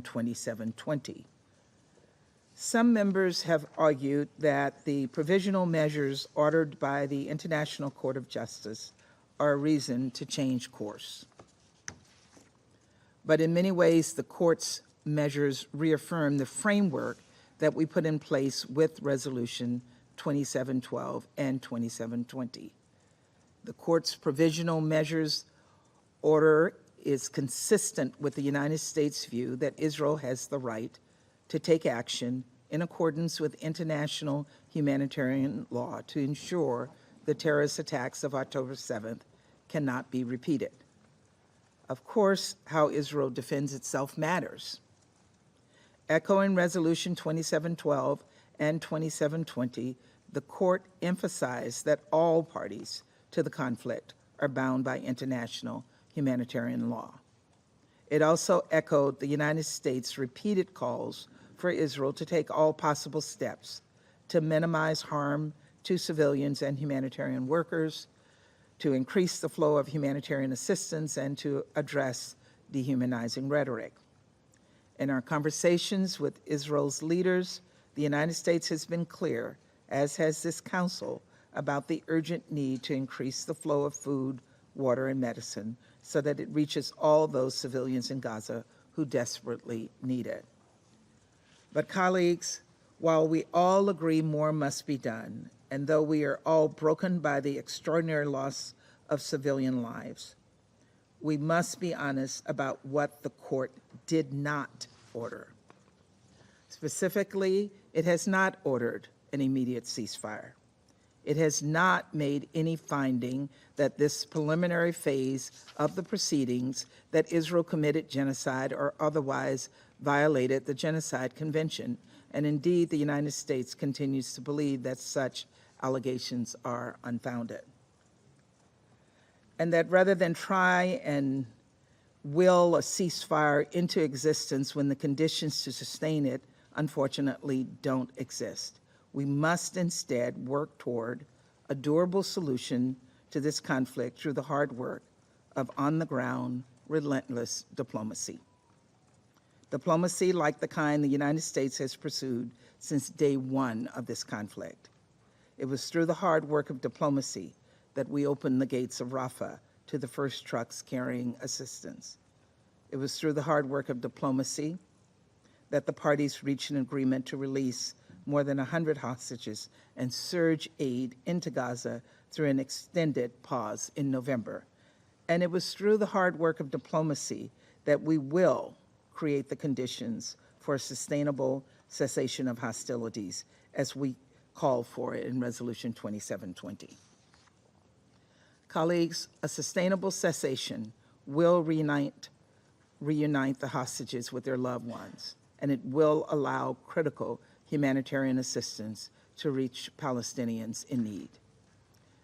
2720. Some members have argued that the provisional measures ordered by the International Court of Justice are a reason to change course. But in many ways, the court's measures reaffirm the framework that we put in place with Resolution 2712 and 2720. The court's provisional measures order is consistent with the United States' view that Israel has the right to take action in accordance with international humanitarian law to ensure the terrorist attacks of October 7th cannot be repeated. Of course, how Israel defends itself matters. Echoing Resolution 2712 and 2720, the court emphasized that all parties to the conflict are bound by international humanitarian law. It also echoed the United States' repeated calls for Israel to take all possible steps to minimize harm to civilians and humanitarian workers, to increase the flow of humanitarian assistance, and to address dehumanizing rhetoric. In our conversations with Israel's leaders, the United States has been clear, as has this Council, about the urgent need to increase the flow of food, water, and medicine so that it reaches all those civilians in Gaza who desperately need it. But colleagues, while we all agree more must be done, and though we are all broken by the extraordinary loss of civilian lives, we must be honest about what the court did not order. Specifically, it has not ordered an immediate ceasefire. It has not made any finding that this preliminary phase of the proceedings that Israel committed genocide or otherwise violated the Genocide Convention, and indeed the United States continues to believe that such allegations are unfounded. And that rather than try and will a ceasefire into existence when the conditions to sustain it, unfortunately, don't exist, we must instead work toward a durable solution to this conflict through the hard work of on-the-ground, relentless diplomacy. Diplomacy like the kind the United States has pursued since day one of this conflict. It was through the hard work of diplomacy that we opened the gates of Rafah to the first trucks carrying assistance. It was through the hard work of diplomacy that the parties reached an agreement to release more than 100 hostages and surge aid into Gaza through an extended pause in November. And it was through the hard work of diplomacy that we will create the conditions for a sustainable cessation of hostilities as we call for it in Resolution 2720. Colleagues, a sustainable cessation will reunite the hostages with their loved ones, and it will allow critical humanitarian assistance to reach Palestinians in need.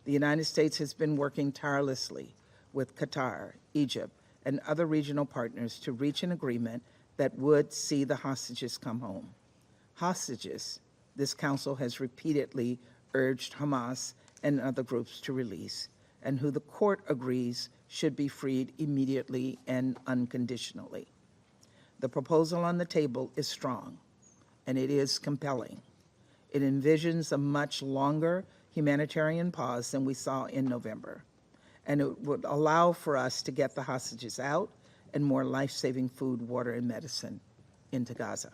The United States has been working tirelessly with Qatar, Egypt, and other regional partners to reach an agreement that would see the hostages come home. Hostages this Council has repeatedly urged Hamas and other groups to release, and who the court agrees should be freed immediately and unconditionally. The proposal on the table is strong, and it is compelling. It envisions a much longer humanitarian pause than we saw in November, and it would allow for us to get the hostages out and more life-saving food, water, and medicine into Gaza.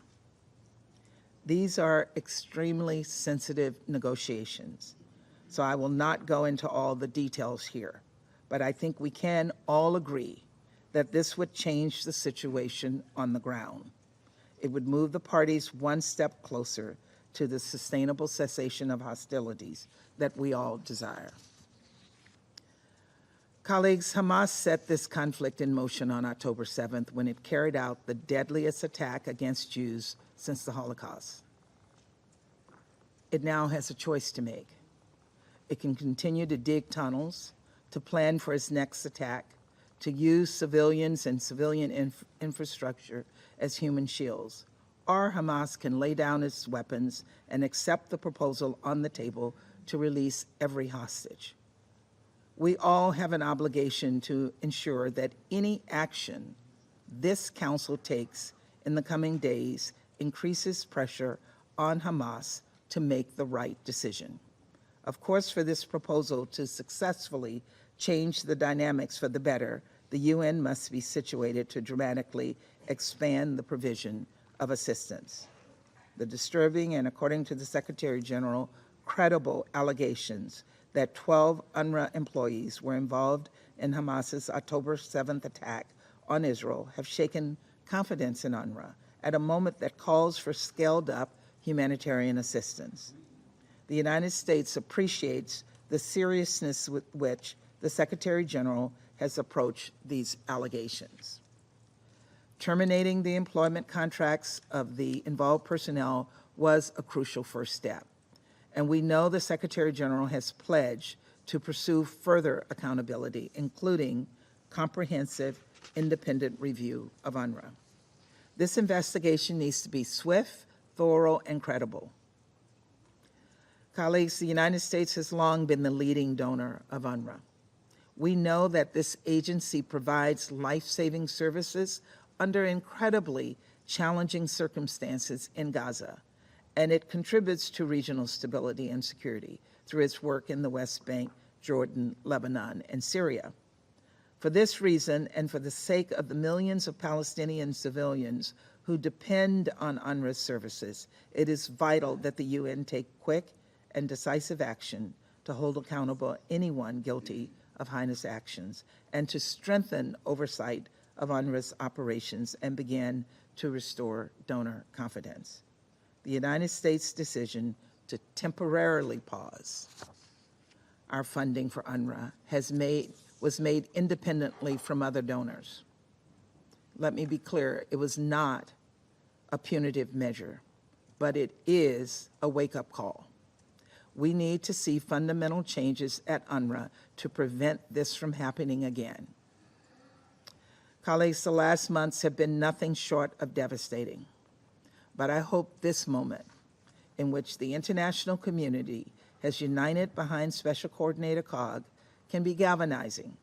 These are extremely sensitive negotiations, so I will not go into all the details here, but I think we can all agree that this would change the situation on the ground. It would move the parties one step closer to the sustainable cessation of hostilities that we all desire. Colleagues, Hamas set this conflict in motion on October 7th when it carried out the deadliest attack against Jews since the Holocaust. It now has a choice to make. It can continue to dig tunnels, to plan for its next attack, to use civilians and civilian infrastructure as human shields, or Hamas can lay down its weapons and accept the proposal on the table to release every hostage. We all have an obligation to ensure that any action this Council takes in the coming days increases pressure on Hamas to make the right decision. Of course, for this proposal to successfully change the dynamics for the better, the UN must be situated to dramatically expand the provision of assistance. The disturbing and, according to the Secretary General, credible allegations that 12 UNRWA employees were involved in Hamas's October 7th attack on Israel have shaken confidence in UNRWA at a moment that calls for scaled-up humanitarian assistance. The United States appreciates the seriousness with which the Secretary General has approached these allegations. Terminating the employment contracts of the involved personnel was a crucial first step, and we know the Secretary General has pledged to pursue further accountability, including comprehensive independent review of UNRWA. This investigation needs to be swift, thorough, and credible. Colleagues, the United States has long been the leading donor of UNRWA. We know that this agency provides life-saving services under incredibly challenging circumstances in Gaza, and it contributes to regional stability and security through its work in the West Bank, Jordan, Lebanon, and Syria. For this reason, and for the sake of the millions of Palestinian civilians who depend on UNRWA's services, it is vital that the UN take quick and decisive action to hold accountable anyone guilty of heinous actions and to strengthen oversight of UNRWA's operations and begin to restore donor confidence. The United States' decision to temporarily pause our funding for UNRWA was made independently from other donors. Let me be clear, it was not a punitive measure, but it is a wake-up call. We need to see fundamental changes at UNRWA to prevent this from happening again. Colleagues, the last months have been nothing short of devastating, but I hope this moment in which the international community has united behind Special Coordinator Cog can be galvanizing.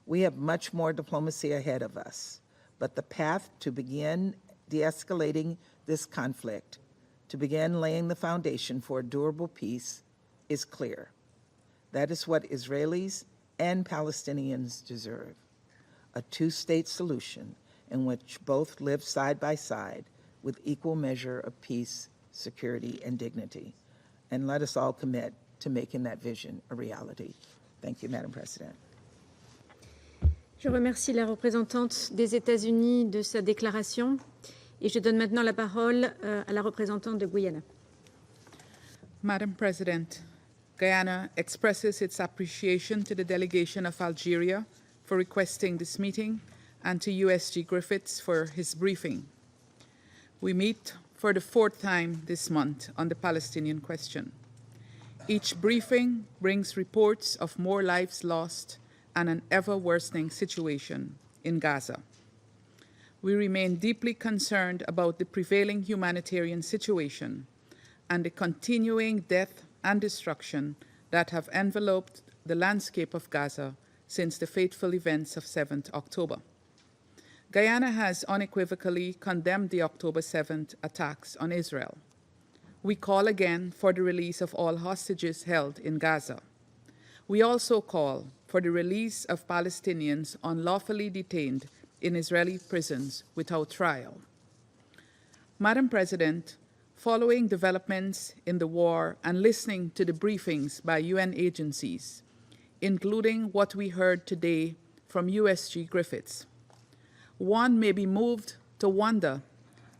We have much more diplomacy ahead of us, but the path to begin de-escalating this conflict, to begin laying the foundation for a durable peace, is clear. That is what Israelis and Palestinians deserve, a two-state solution in which both live side by side with equal measure of peace, security, and dignity. And let us all commit to making that vision a reality. Thank you, Madam President. Je remercie la représentante des États-Unis de sa déclaration et je donne maintenant la parole à la représentante de Guyana. Madam President, Guyana expresses its appreciation to the delegation of Algeria for requesting this meeting and to USG Griffiths for his briefing. We meet for the fourth time this month on the Palestinian question. Each briefing brings reports of more lives lost and an ever-worsening situation in Gaza. We remain deeply concerned about the prevailing humanitarian situation and the continuing death and destruction that have enveloped the landscape of Gaza since the fateful events of 7th October. Guyana has unequivocally condemned the October 7th attacks on Israel. We call again for the release of all hostages held in Gaza. We also call for the release of Palestinians unlawfully detained in Israeli prisons without trial. Madam President, following developments in the war and listening to the briefings by UN agencies, including what we heard today from USG Griffiths, one may be moved to wonder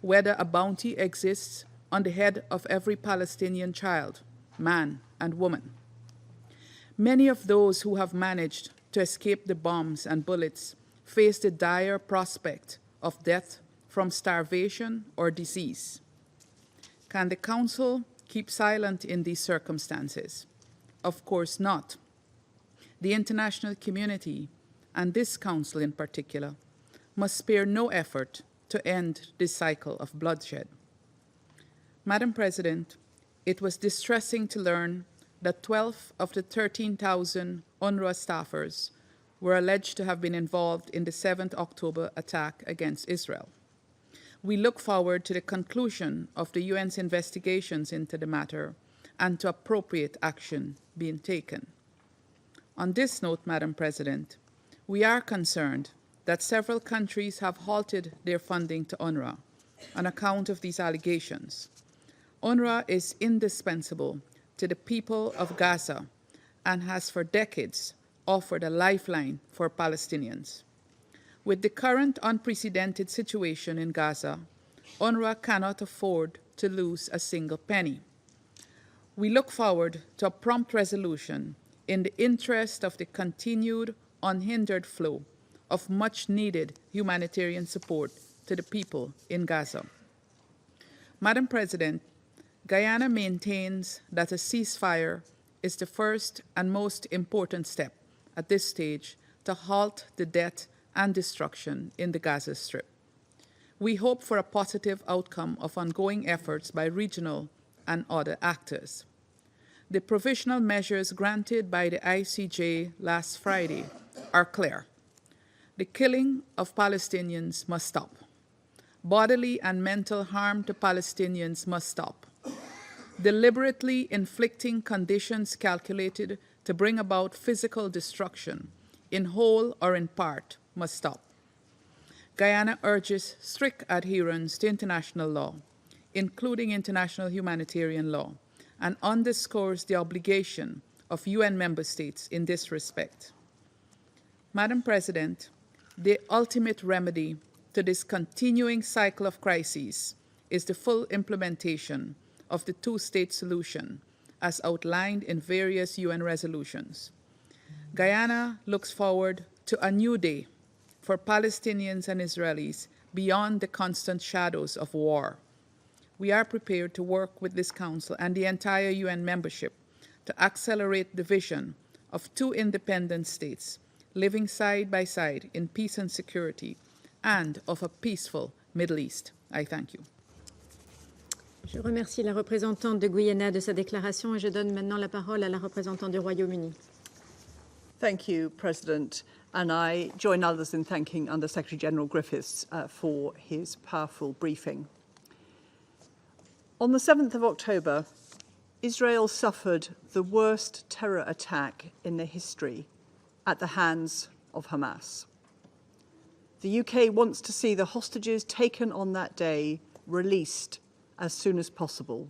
whether a bounty exists on the head of every Palestinian child, man, and woman. Many of those who have managed to escape the bombs and bullets face the dire prospect of death from starvation or disease. Can the Council keep silent in these circumstances? Of course not. The international community, and this Council in particular, must spare no effort to end this cycle of bloodshed. Madam President, it was distressing to learn that 12 of the 13,000 UNRWA staffers were alleged to have been involved in the 7th October attack against Israel. We look forward to the conclusion of the UN's investigations into the matter and to appropriate action being taken. On this note, Madam President, we are concerned that several countries have halted their funding to UNRWA on account of these allegations. UNRWA is indispensable to the people of Gaza and has for decades offered a lifeline for Palestinians. With the current unprecedented situation in Gaza, UNRWA cannot afford to lose a single penny. We look forward to a prompt resolution in the interest of the continued unhindered flow of much-needed humanitarian support to the people in Gaza. Madam President, Guyana maintains that a ceasefire is the first and most important step at this stage to halt the death and destruction in the Gaza Strip. We hope for a positive outcome of ongoing efforts by regional and other actors. The provisional measures granted by the ICJ last Friday are clear. The killing of Palestinians must stop. Bodily and mental harm to Palestinians must stop. Deliberately inflicting conditions calculated to bring about physical destruction, in whole or in part, must stop. Guyana urges strict adherence to international law, including international humanitarian law, and underscores the obligation of UN member states in this respect. Madam President, the ultimate remedy to this continuing cycle of crises is the full implementation of the two-state solution as outlined in various UN resolutions. Guyana looks forward to a new day for Palestinians and Israelis beyond the constant shadows of war. We are prepared to work with this Council and the entire UN membership to accelerate the vision of two independent states living side by side in peace and security, and of a peaceful Middle East. I thank you. Je remercie la représentante de Guyana de sa déclaration et je donne maintenant la parole à la représentante du Royaume-Uni. Thank you, President, and I join others in thanking Under Secretary General Griffiths for his powerful briefing. On the 7th of October, Israel suffered the worst terror attack in their history at the hands of Hamas. The UK wants to see the hostages taken on that day released as soon as possible,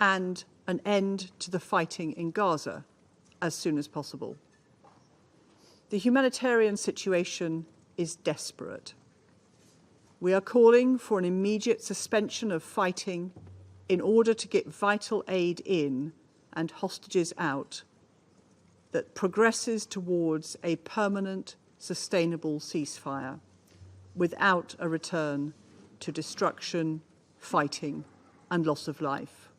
and an end to the fighting in Gaza as soon as possible. The humanitarian situation is desperate. We are calling for an immediate suspension of fighting in order to get vital aid in and hostages out that progresses towards a permanent, sustainable ceasefire without a return to destruction, fighting, and loss of life.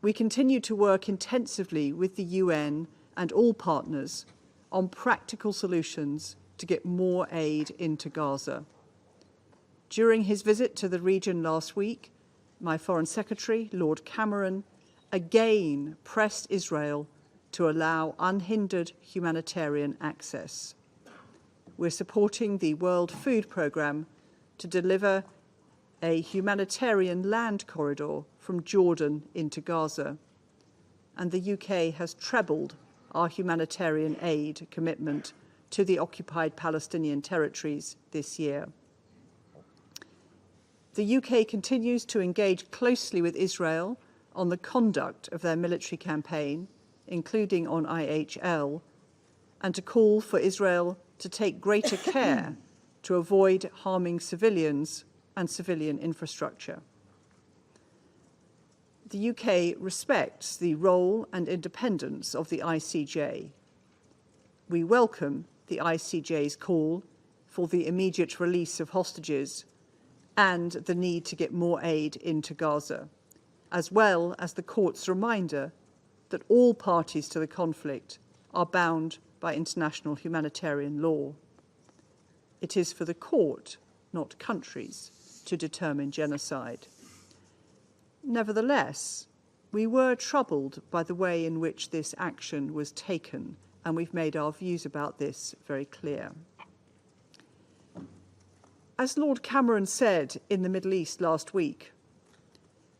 We continue to work intensively with the UN and all partners on practical solutions to get more aid into Gaza. During his visit to the region last week, my Foreign Secretary, Lord Cameron, again pressed Israel to allow unhindered humanitarian access. We're supporting the World Food Programme to deliver a humanitarian land corridor from Jordan into Gaza, and the UK has trebled our humanitarian aid commitment to the occupied Palestinian territories this year. The UK continues to engage closely with Israel on the conduct of their military campaign, including on IHL, and to call for Israel to take greater care to avoid harming civilians and civilian infrastructure. The UK respects the role and independence of the ICJ. We welcome the ICJ's call for the immediate release of hostages and the need to get more aid into Gaza, as well as the court's reminder that all parties to the conflict are bound by international humanitarian law. It is for the court, not countries, to determine genocide. Nevertheless, we were troubled by the way in which this action was taken, and we've made our views about this very clear. As Lord Cameron said in the Middle East last week,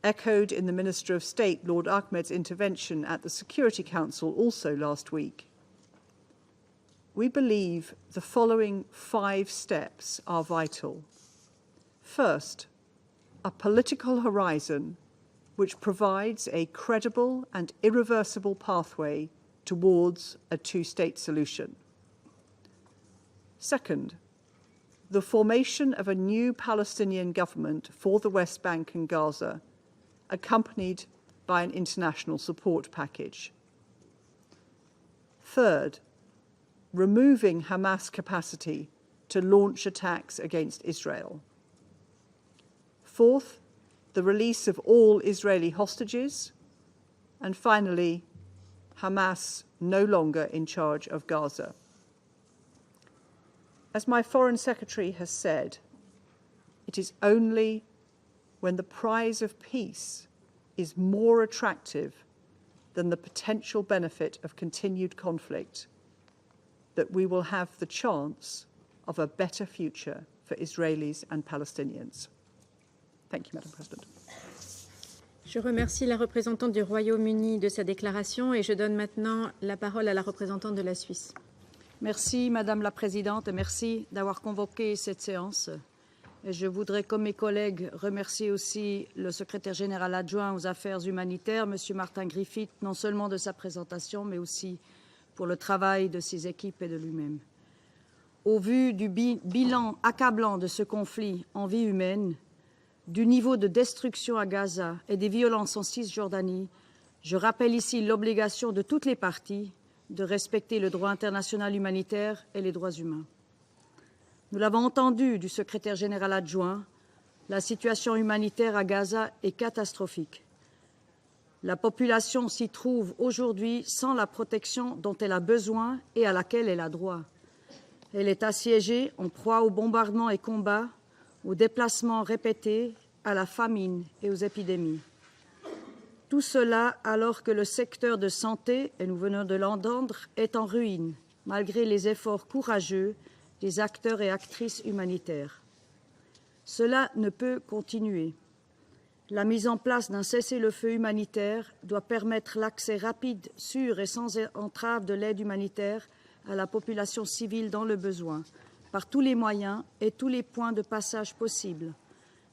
echoed in the Minister of State Lord Ahmed's intervention at the Security Council also last week, we believe the following 5 steps are vital. First, a political horizon which provides a credible and irreversible pathway towards a two-state solution. Second, the formation of a new Palestinian government for the West Bank and Gaza, accompanied by an international support package. Third, removing Hamas capacity to launch attacks against Israel. Fourth, the release of all Israeli hostages. And finally, Hamas no longer in charge of Gaza. As my Foreign Secretary has said, it is only when the prize of peace is more attractive than the potential benefit of continued conflict that we will have the chance of a better future for Israelis and Palestinians. Thank you, Madam President. Je remercie la représentante du Royaume-Uni de sa déclaration et je donne maintenant la parole à la représentante de la Suisse. Merci, Madame la Présidente, et merci d'avoir convoqué cette séance. Et je voudrais, comme mes collègues, remercier aussi le secrétaire général adjoint aux affaires humanitaires, M. Martin Griffith, non seulement de sa présentation, mais aussi pour le travail de ses équipes et de lui-même. Au vu du bilan accablant de ce conflit en vie humaine, du niveau de destruction à Gaza et des violences en Cisjordanie, je rappelle ici l'obligation de toutes les parties de respecter le droit international humanitaire et les droits humains. Nous l'avons entendu du secrétaire général adjoint, la situation humanitaire à Gaza est catastrophique. La population s'y trouve aujourd'hui sans la protection dont elle a besoin et à laquelle elle a droit. Elle est assiégée, en proie aux bombardements et combats, aux déplacements répétés, à la famine et aux épidémies. Tout cela alors que le secteur de santé, et nous venons de l'entendre, est en ruine, malgré les efforts courageux des acteurs et actrices humanitaires. Cela ne peut continuer. La mise en place d'un cessez-le-feu humanitaire doit permettre l'accès rapide, sûr et sans entrave de l'aide humanitaire à la population civile dans le besoin, par tous les moyens et tous les points de passage possibles,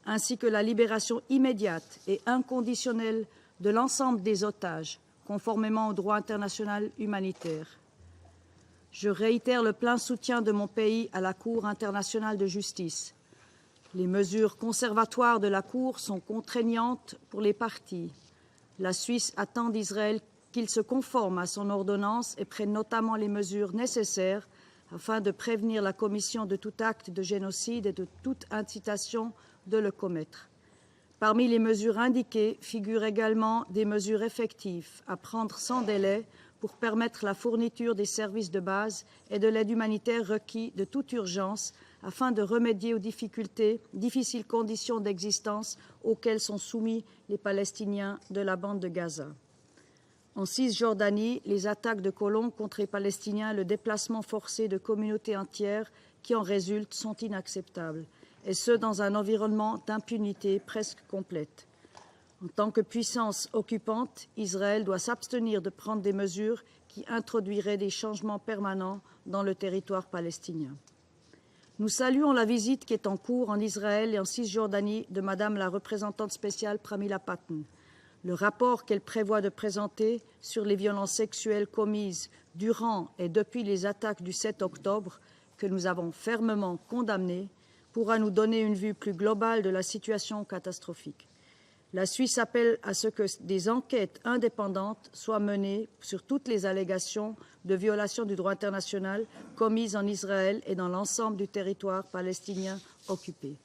ainsi que la libération immédiate et inconditionnelle de l'ensemble des otages, conformément au droit international humanitaire. Je réitère le plein soutien de mon pays à la Cour internationale de justice. Les mesures conservatoires de la Cour sont contraignantes pour les parties. La Suisse attend d'Israël qu'il se conforme à son ordonnance et prenne notamment les mesures nécessaires afin de prévenir la commission de tout acte de génocide et de toute incitation de le commettre. Parmi les mesures indiquées figurent également des mesures effectives à prendre sans délai pour permettre la fourniture des services de base et de l'aide humanitaire requis de toute urgence afin de remédier aux difficiles conditions d'existence auxquelles sont soumis les Palestiniens de la bande de Gaza. En Cisjordanie, les attaques de colons contre les Palestiniens et le déplacement forcé de communautés entières qui en résultent sont inacceptables, et ce dans un environnement d'impunité presque complète. En tant que puissance occupante, Israël doit s'abstenir de prendre des mesures qui introduiraient des changements permanents dans le territoire palestinien. Nous saluons la visite qui est en cours en Israël et en Cisjordanie de Madame la représentante spéciale Pramila Patten. Le rapport qu'elle prévoit de présenter sur les violences sexuelles commises durant et depuis les attaques du 7 octobre, que nous avons fermement condamnées, pourra nous donner une vue plus globale de la situation catastrophique. La Suisse appelle à ce que des enquêtes indépendantes soient menées sur toutes les allégations de violation du droit international commises en Israël et dans l'ensemble du territoire palestinien occupé.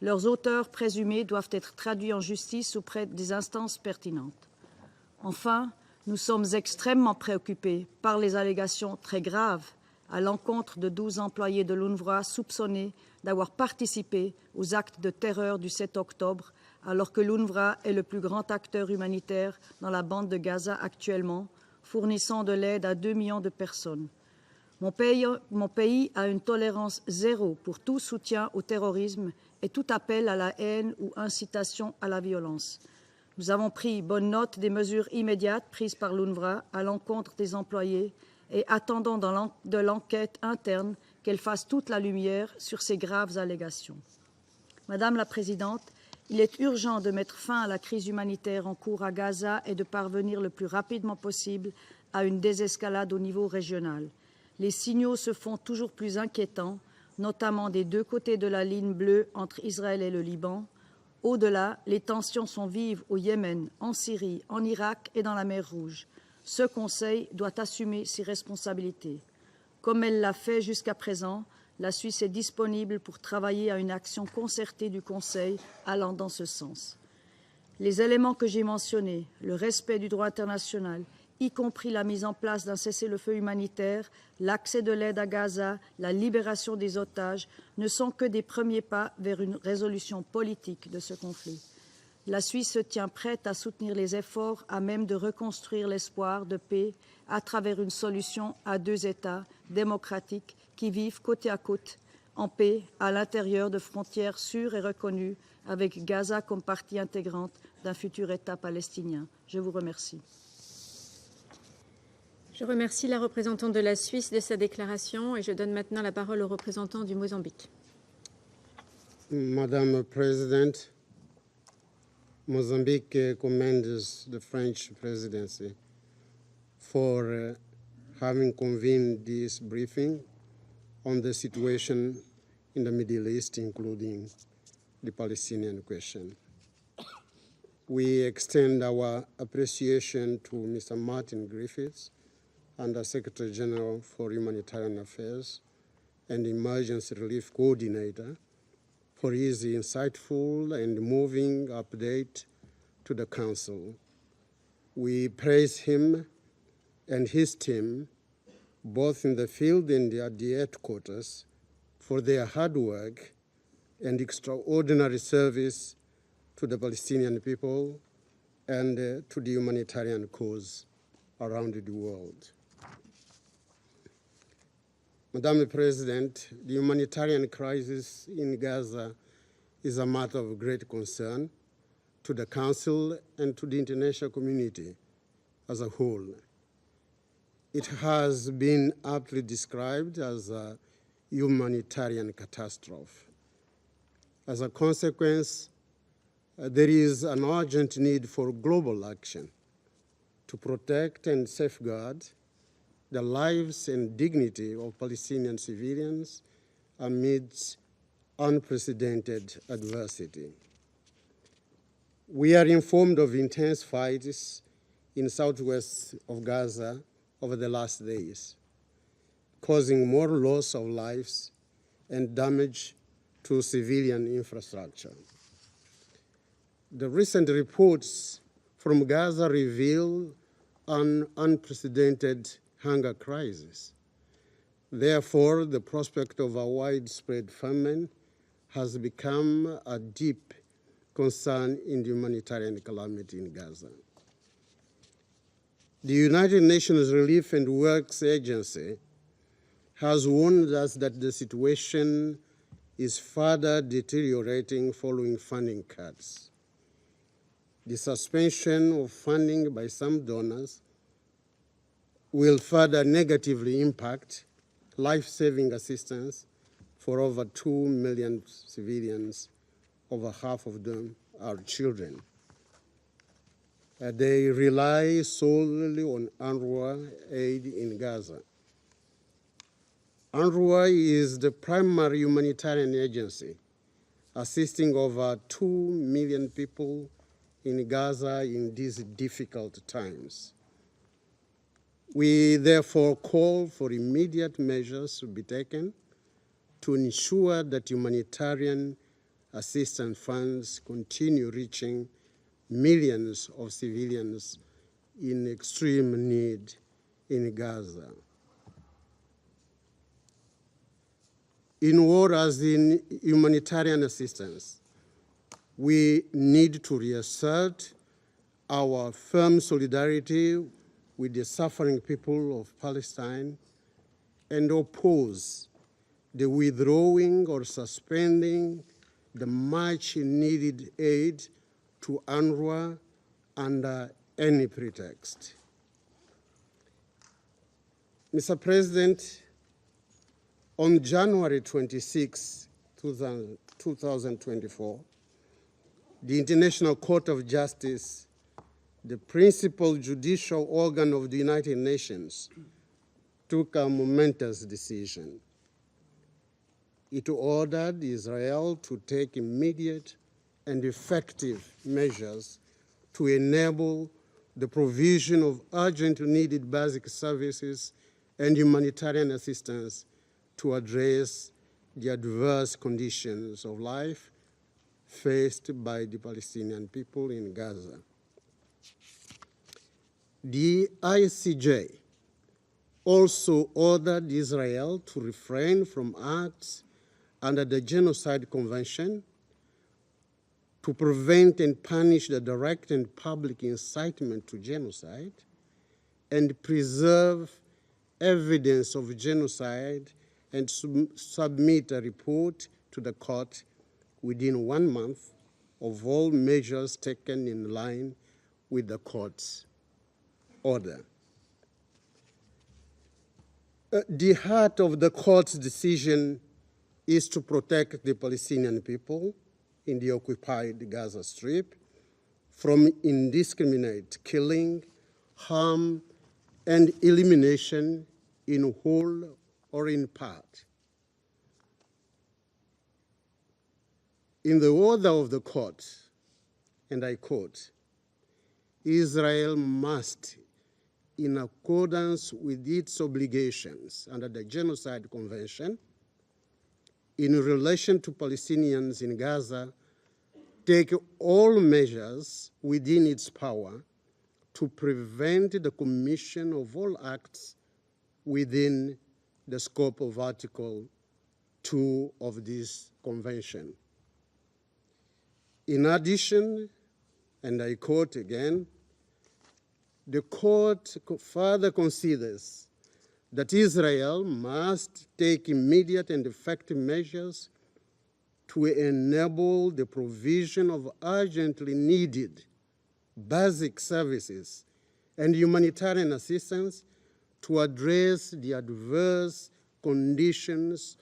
Leurs auteurs présumés doivent être traduits en justice auprès des instances pertinentes. Enfin, nous sommes extrêmement préoccupés par les allégations très graves à l'encontre de 12 employés de l'UNRWA soupçonnés d'avoir participé aux actes de terreur du 7 octobre, alors que l'UNRWA est le plus grand acteur humanitaire dans la bande de Gaza actuellement, fournissant de l'aide à 2 millions de personnes. Mon pays a une tolérance zéro pour tout soutien au terrorisme et tout appel à la haine ou incitation à la violence. Nous avons pris bonne note des mesures immédiates prises par l'UNRWA à l'encontre des employés et attendons de l'enquête interne qu'elle fasse toute la lumière sur ces graves allégations. Madame la Présidente, il est urgent de mettre fin à la crise humanitaire en cours à Gaza et de parvenir le plus rapidement possible à une désescalade au niveau régional. Les signaux se font toujours plus inquiétants, notamment des deux côtés de la ligne bleue entre Israël et le Liban. Au-delà, les tensions sont vives au Yémen, en Syrie, en Irak et dans la mer Rouge. Ce Conseil doit assumer ses responsabilités. Comme elle l'a fait jusqu'à présent, la Suisse est disponible pour travailler à une action concertée du Conseil allant dans ce sens. Les éléments que j'ai mentionnés, le respect du droit international, y compris la mise en place d'un cessez-le-feu humanitaire, l'accès de l'aide à Gaza, la libération des otages, ne sont que des premiers pas vers une résolution politique de ce conflit. La Suisse se tient prête à soutenir les efforts à même de reconstruire l'espoir de paix à travers une solution à deux États démocratiques qui vivent côte à côte en paix à l'intérieur de frontières sûres et reconnues, avec Gaza comme partie intégrante d'un futur État palestinien. Je vous remercie. Je remercie la représentante de la Suisse de sa déclaration et je donne maintenant la parole au représentant du Mozambique. Madame President, Mozambique commends the French presidency for having convened this briefing on the situation in the Middle East, including the Palestinian question. We extend our appreciation to Mr. Martin Griffiths, Under Secretary General for Humanitarian Affairs and Emergency Relief Coordinator, for his insightful and moving update to the Council. We praise him and his team, both in the field and at the headquarters, for their hard work and extraordinary service to the Palestinian people and to the humanitarian cause around the world. Madam President, the humanitarian crisis in Gaza is a matter of great concern to the Council and to the international community as a whole. It has been aptly described as a humanitarian catastrophe. As a consequence, there is an urgent need for global action to protect and safeguard the lives and dignity of Palestinian civilians amidst unprecedented adversity. We are informed of intense fights in southwest of Gaza over the last days, causing more loss of lives and damage to civilian infrastructure. The recent reports from Gaza reveal an unprecedented hunger crisis. Therefore, the prospect of a widespread famine has become a deep concern in the humanitarian calamity in Gaza. The United Nations Relief and Works Agency has warned us that the situation is further deteriorating following funding cuts. The suspension of funding by some donors will further negatively impact life-saving assistance for over 2 million civilians, over half of them are children. They rely solely on UNRWA aid in Gaza. UNRWA is the primary humanitarian agency assisting over 2 million people in Gaza in these difficult times. We therefore call for immediate measures to be taken to ensure that humanitarian assistance funds continue reaching millions of civilians in extreme need in Gaza. In war as in humanitarian assistance, we need to reassert our firm solidarity with the suffering people of Palestine and oppose the withdrawing or suspending the much-needed aid to UNRWA under any pretext. Mr. President, on January 26, 2024, the International Court of Justice, the principal judicial organ of the United Nations, took a momentous decision. It ordered Israel to take immediate and effective measures to enable the provision of urgently needed basic services and humanitarian assistance to address the adverse conditions of life faced by the Palestinian people in Gaza. The ICJ also ordered Israel to refrain from acts under the Genocide Convention, to prevent and punish the direct and public incitement to genocide, and preserve evidence of genocide and submit a report to the court within 1 month of all measures taken in line with the court's order. The heart of the court's decision is to protect the Palestinian people in the occupied Gaza Strip from indiscriminate killing, harm, and elimination in whole or in part. In the order of the court, and I quote, Israel must, in accordance with its obligations under the Genocide Convention, in relation to Palestinians in Gaza, take all measures within its power to prevent the commission of all acts within the scope of Article 2 of this convention. In addition, and I quote again, the court further considers that Israel must take immediate and effective measures to enable the provision of urgently needed basic services and humanitarian assistance to address the adverse conditions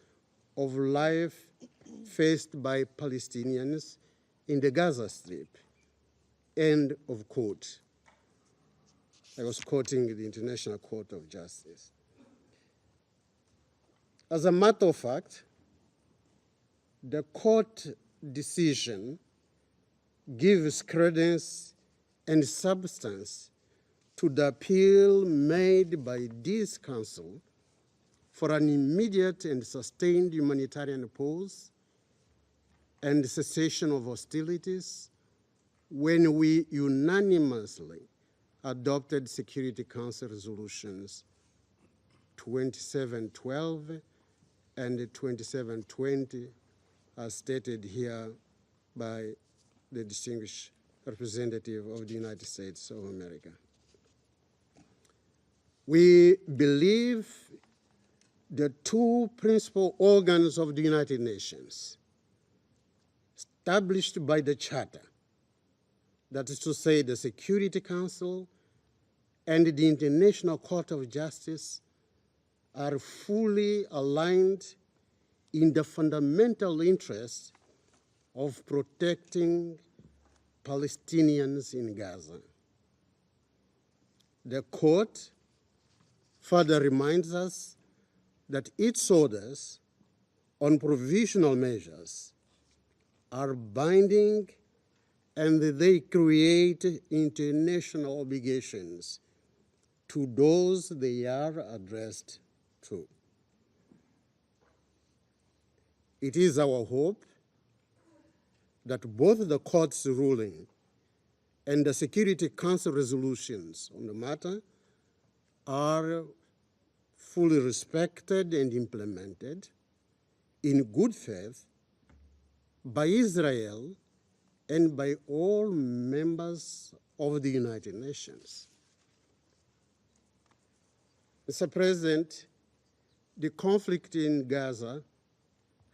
of life faced by Palestinians in the Gaza Strip. End of quote. I was quoting the International Court of Justice. As a matter of fact, the court decision gives credence and substance to the appeal made by this Council for an immediate and sustained humanitarian pause and cessation of hostilities when we unanimously adopted Security Council resolutions 2712 and 2720, as stated here by the distinguished representative of the United States of America. We believe the two principal organs of the United Nations established by the Charter, that is to say the Security Council and the International Court of Justice, are fully aligned in the fundamental interest of protecting Palestinians in Gaza. The court further reminds us that its orders on provisional measures are binding and they create international obligations to those they are addressed to. It is our hope that both the court's ruling and the Security Council resolutions on the matter are fully respected and implemented in good faith by Israel and by all members of the United Nations. Mr. President, The conflict in Gaza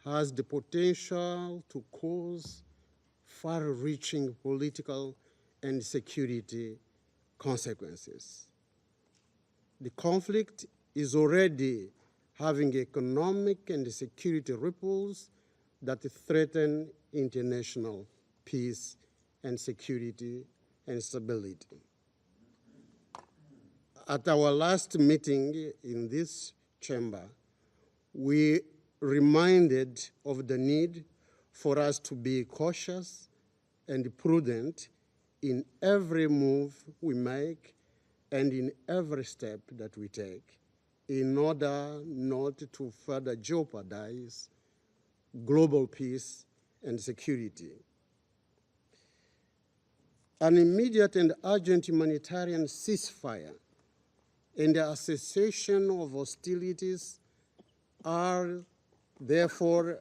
has the potential to cause far-reaching political and security consequences. The conflict is already having economic and security ripples that threaten international peace and security and stability. At our last meeting in this chamber, we reminded of the need for us to be cautious and prudent in every move we make and in every step that we take in order not to further jeopardize global peace and security. An immediate and urgent humanitarian ceasefire and the cessation of hostilities are therefore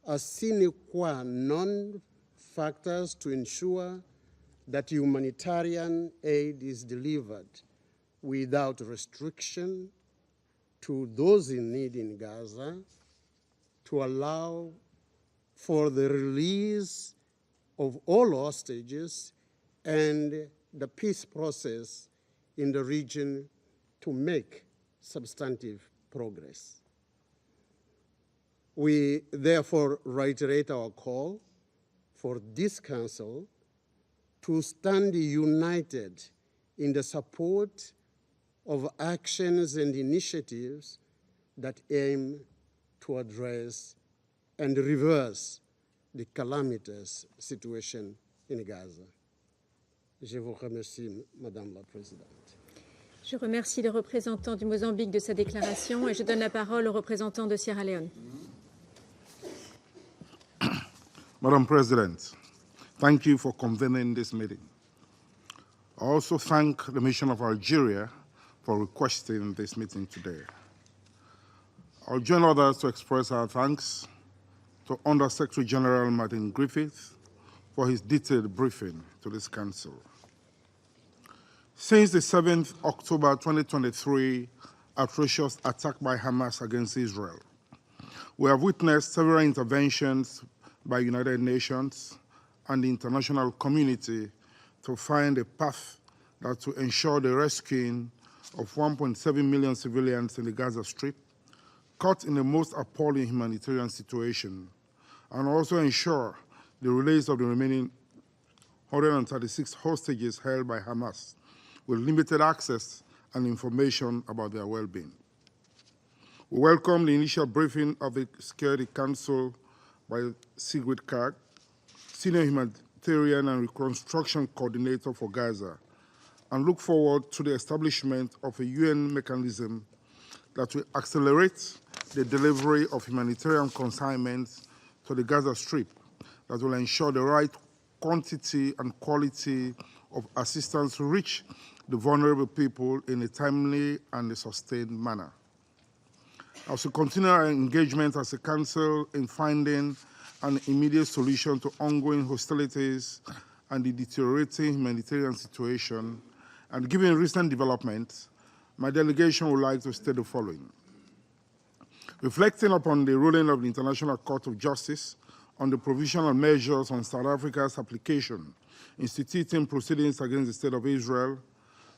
a sine qua non factors to ensure that humanitarian aid is delivered without restriction to those in need in Gaza, to allow for the release of all hostages and the peace process in the region to make substantive progress. We therefore reiterate our call for this Council to stand united in the support of actions and initiatives that aim to address and reverse the calamitous situation in Gaza. Je vous remercie, Madame la Présidente. Je remercie le représentant du Mozambique de sa déclaration et je donne la parole au représentant de Sierra Leone. Madam President, thank you for convening this meeting. I also thank the mission of Algeria for requesting this meeting today. I'll join others to express our thanks to Under Secretary General Martin Griffiths for his detailed briefing to this Council. Since the 7th October 2023 atrocious attack by Hamas against Israel, we have witnessed several interventions by United Nations and the international community to find a path that to ensure the rescuing of 1.7 million civilians in the Gaza Strip, caught in the most appalling humanitarian situation, and also ensure the release of the remaining 136 hostages held by Hamas with limited access and information about their well-being. We welcome the initial briefing of the Security Council by Sigrid Kaag, Senior Humanitarian and Reconstruction Coordinator for Gaza, and look forward to the establishment of a UN mechanism that will accelerate the delivery of humanitarian consignments to the Gaza Strip that will ensure the right quantity and quality of assistance to reach the vulnerable people in a timely and a sustained manner. As we continue our engagement as a Council in finding an immediate solution to ongoing hostilities and the deteriorating humanitarian situation, and given recent developments, my delegation would like to state the following. Reflecting upon the ruling of the International Court of Justice on the provisional measures on South Africa's application instituting proceedings against the State of Israel,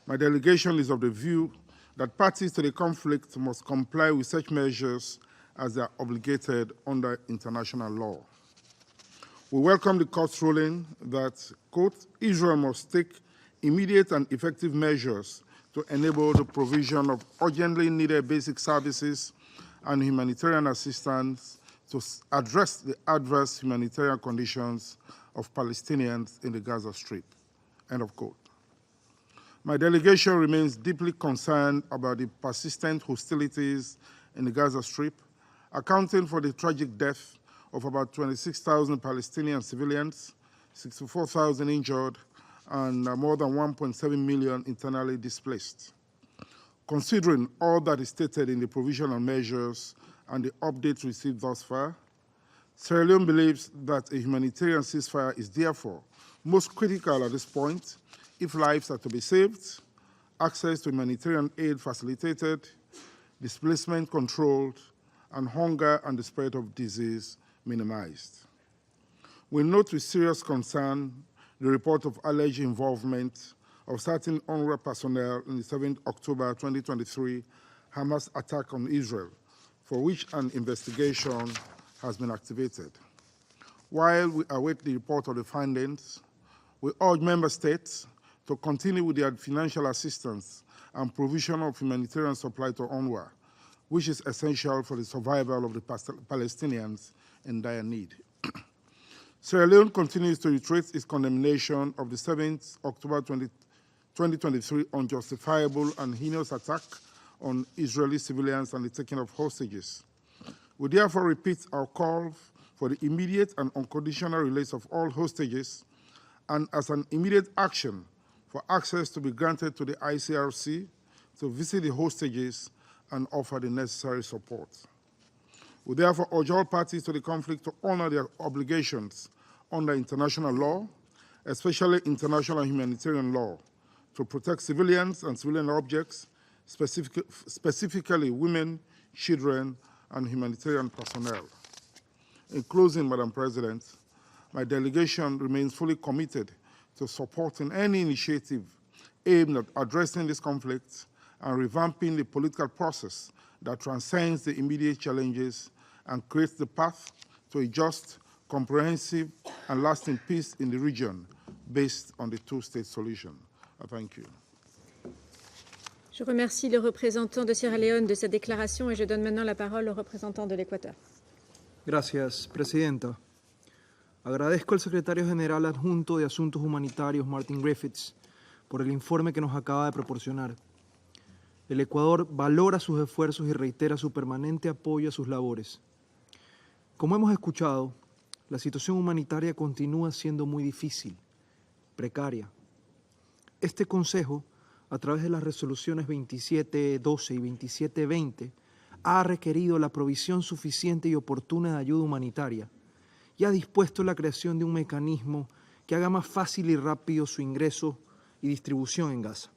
my delegation is of the view that parties to the conflict must comply with such measures as they are obligated under international law. We welcome the court's ruling that, quote, Israel must take immediate and effective measures to enable the provision of urgently needed basic services and humanitarian assistance to address the adverse humanitarian conditions of Palestinians in the Gaza Strip, end of quote. My delegation remains deeply concerned about the persistent hostilities in the Gaza Strip, accounting for the tragic death of about 26,000 Palestinian civilians, 64,000 injured, and more than 1.7 million internally displaced. Considering all that is stated in the provisional measures and the updates received thus far, Sierra Leone believes that a humanitarian ceasefire is therefore most critical at this point if lives are to be saved, access to humanitarian aid facilitated, displacement controlled, and hunger and the spread of disease minimized. We note with serious concern the report of alleged involvement of certain UNRWA personnel in the 7th October 2023 Hamas attack on Israel, for which an investigation has been activated. While we await the report of the findings, we urge member states to continue with their financial assistance and provision of humanitarian supply to UNRWA, which is essential for the survival of the Palestinians in dire need. Sierra Leone continues to reiterate its condemnation of the 7th October 2023 unjustifiable and heinous attack on Israeli civilians and the taking of hostages. We therefore repeat our call for the immediate and unconditional release of all hostages, and as an immediate action for access to be granted to the ICRC to visit the hostages and offer the necessary support. We therefore urge all parties to the conflict to honor their obligations under international law, especially international humanitarian law, to protect civilians and civilian objects, specifically women, children, and humanitarian personnel. In closing, Madam President, my delegation remains fully committed to supporting any initiative aimed at addressing this conflict and revamping the political process that transcends the immediate challenges and creates the path to a just, comprehensive, and lasting peace in the region based on the two-state solution. I thank you. Je remercie le représentant de Sierra Leone de sa déclaration et je donne maintenant la parole au représentant de l'Équateur. Gracias, Presidenta. Agradezco al Secretario General Adjunto de Asuntos Humanitarios, Martin Griffiths, por el informe que nos acaba de proporcionar. El Ecuador valora sus esfuerzos y reitera su permanente apoyo a sus labores. Como hemos escuchado, la situación humanitaria continúa siendo muy difícil, precaria. Este Consejo, a través de las resoluciones 2712 y 2720, ha requerido la provisión suficiente y oportuna de ayuda humanitaria y ha dispuesto la creación de un mecanismo que haga más fácil y rápido su ingreso y distribución en Gaza.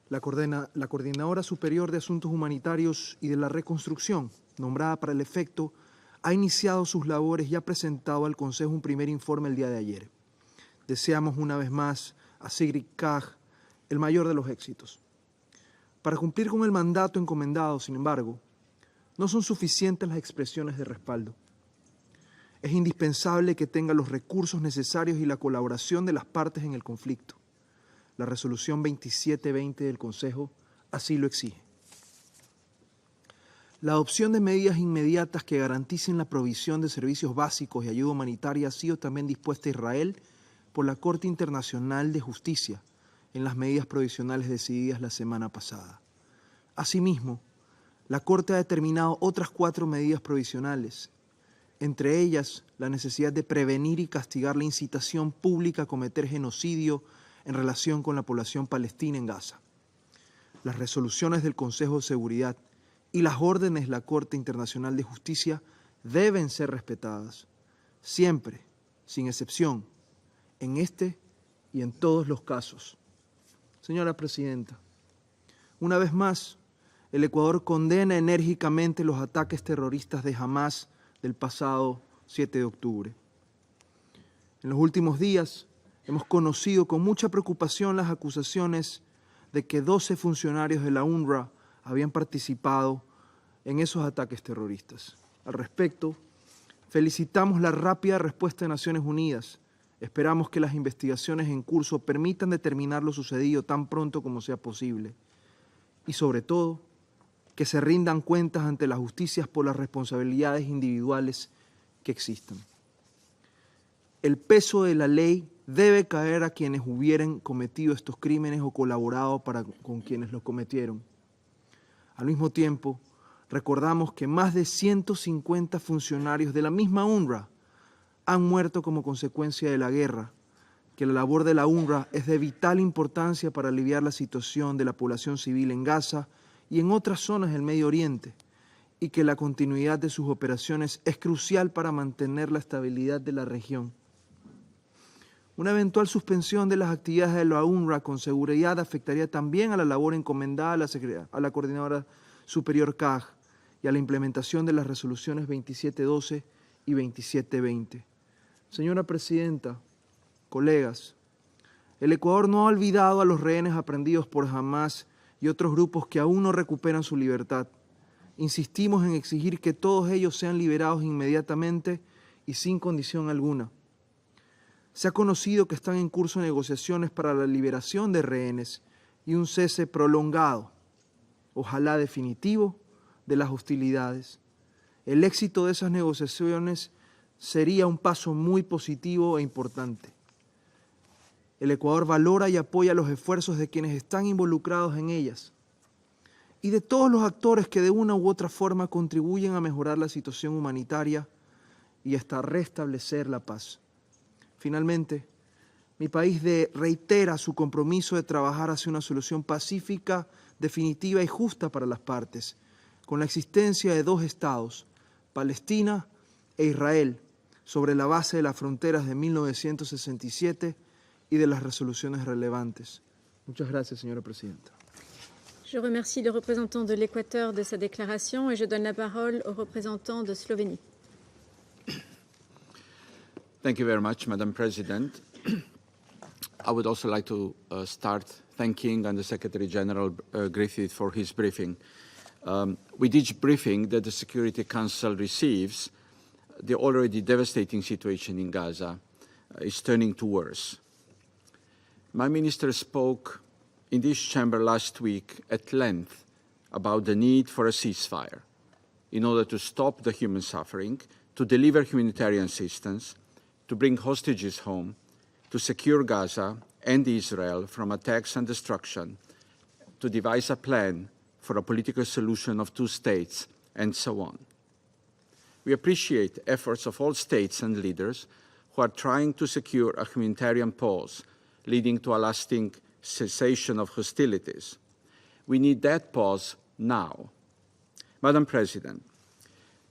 La Coordinadora Superior de Asuntos Humanitarios y de la Reconstrucción, nombrada para el efecto, ha iniciado sus labores y ha presentado al Consejo un primer informe el día de ayer. Deseamos una vez más a Sigrid Kaag el mayor de los éxitos. Para cumplir con el mandato encomendado, sin embargo, no son suficientes las expresiones de respaldo. Es indispensable que tenga los recursos necesarios y la colaboración de las partes en el conflicto. La resolución 2720 del Consejo así lo exige. La adopción de medidas inmediatas que garanticen la provisión de servicios básicos y ayuda humanitaria ha sido también dispuesta a Israel por la Corte Internacional de Justicia en las medidas provisionales decididas la semana pasada. Asimismo, la Corte ha determinado otras 4 medidas provisionales, entre ellas la necesidad de prevenir y castigar la incitación pública a cometer genocidio en relación con la población palestina en Gaza. Las resoluciones del Consejo de Seguridad y las órdenes de la Corte Internacional de Justicia deben ser respetadas, siempre, sin excepción, en este y en todos los casos. Señora Presidenta, una vez más, el Ecuador condena enérgicamente los ataques terroristas de Hamas del pasado 7 de octubre. En los últimos días hemos conocido con mucha preocupación las acusaciones de que 12 funcionarios de la UNRWA habían participado en esos ataques terroristas. Al respecto, felicitamos la rápida respuesta de Naciones Unidas. Esperamos que las investigaciones en curso permitan determinar lo sucedido tan pronto como sea posible. Y sobre todo, que se rindan cuentas ante la justicia por las responsabilidades individuales que existan. El peso de la ley debe caer a quienes hubieran cometido estos crímenes o colaborado con quienes los cometieron. Al mismo tiempo, recordamos que más de 150 funcionarios de la misma UNRWA han muerto como consecuencia de la guerra, que la labor de la UNRWA es de vital importancia para aliviar la situación de la población civil en Gaza y en otras zonas del Medio Oriente, y que la continuidad de sus operaciones es crucial para mantener la estabilidad de la región. Una eventual suspensión de las actividades de la UNRWA con seguridad afectaría también a la labor encomendada a la Coordinadora superior CAG y a la implementación de las resoluciones 2712 y 2720. Señora Presidenta, colegas, el Ecuador no ha olvidado a los rehenes aprehendidos por Hamas y otros grupos que aún no recuperan su libertad. Insistimos en exigir que todos ellos sean liberados inmediatamente y sin condición alguna. Se ha conocido que están en curso negociaciones para la liberación de rehenes y un cese prolongado, ojalá definitivo, de las hostilidades. El éxito de esas negociaciones sería un paso muy positivo e importante. El Ecuador valora y apoya los esfuerzos de quienes están involucrados en ellas y de todos los actores que de una u otra forma contribuyen a mejorar la situación humanitaria y hasta restablecer la paz. Finalmente, mi país reitera su compromiso de trabajar hacia una solución pacífica, definitiva y justa para las partes, con la existencia de dos estados, Palestina e Israel, sobre la base de las fronteras de 1967 y de las resoluciones relevantes. Muchas gracias, señora Presidenta. Je remercie le représentant de l'Équateur de sa déclaration et je donne la parole au représentant de Slovénie. Thank you very much, Madam President. I would also like to start thanking Under Secretary General Griffith for his briefing. With each briefing that the Security Council receives, the already devastating situation in Gaza is turning to worse. My minister spoke in this chamber last week at length about the need for a ceasefire in order to stop the human suffering, to deliver humanitarian assistance, to bring hostages home, to secure Gaza and Israel from attacks and destruction, to devise a plan for a political solution of two states, and so on. We appreciate efforts of all states and leaders who are trying to secure a humanitarian pause leading to a lasting cessation of hostilities. We need that pause now. Madam President,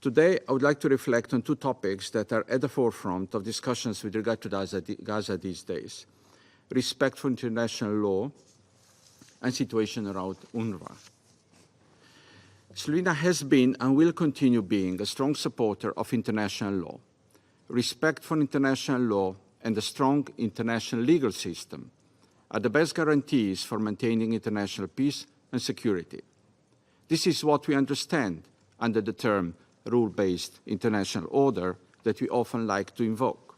today I would like to reflect on two topics that are at the forefront of discussions with regard to Gaza these days: respect for international law and situation around UNRWA. Slovenia has been and will continue being a strong supporter of international law. Respect for international law and a strong international legal system are the best guarantees for maintaining international peace and security. This is what we understand under the term rule-based international order that we often like to invoke.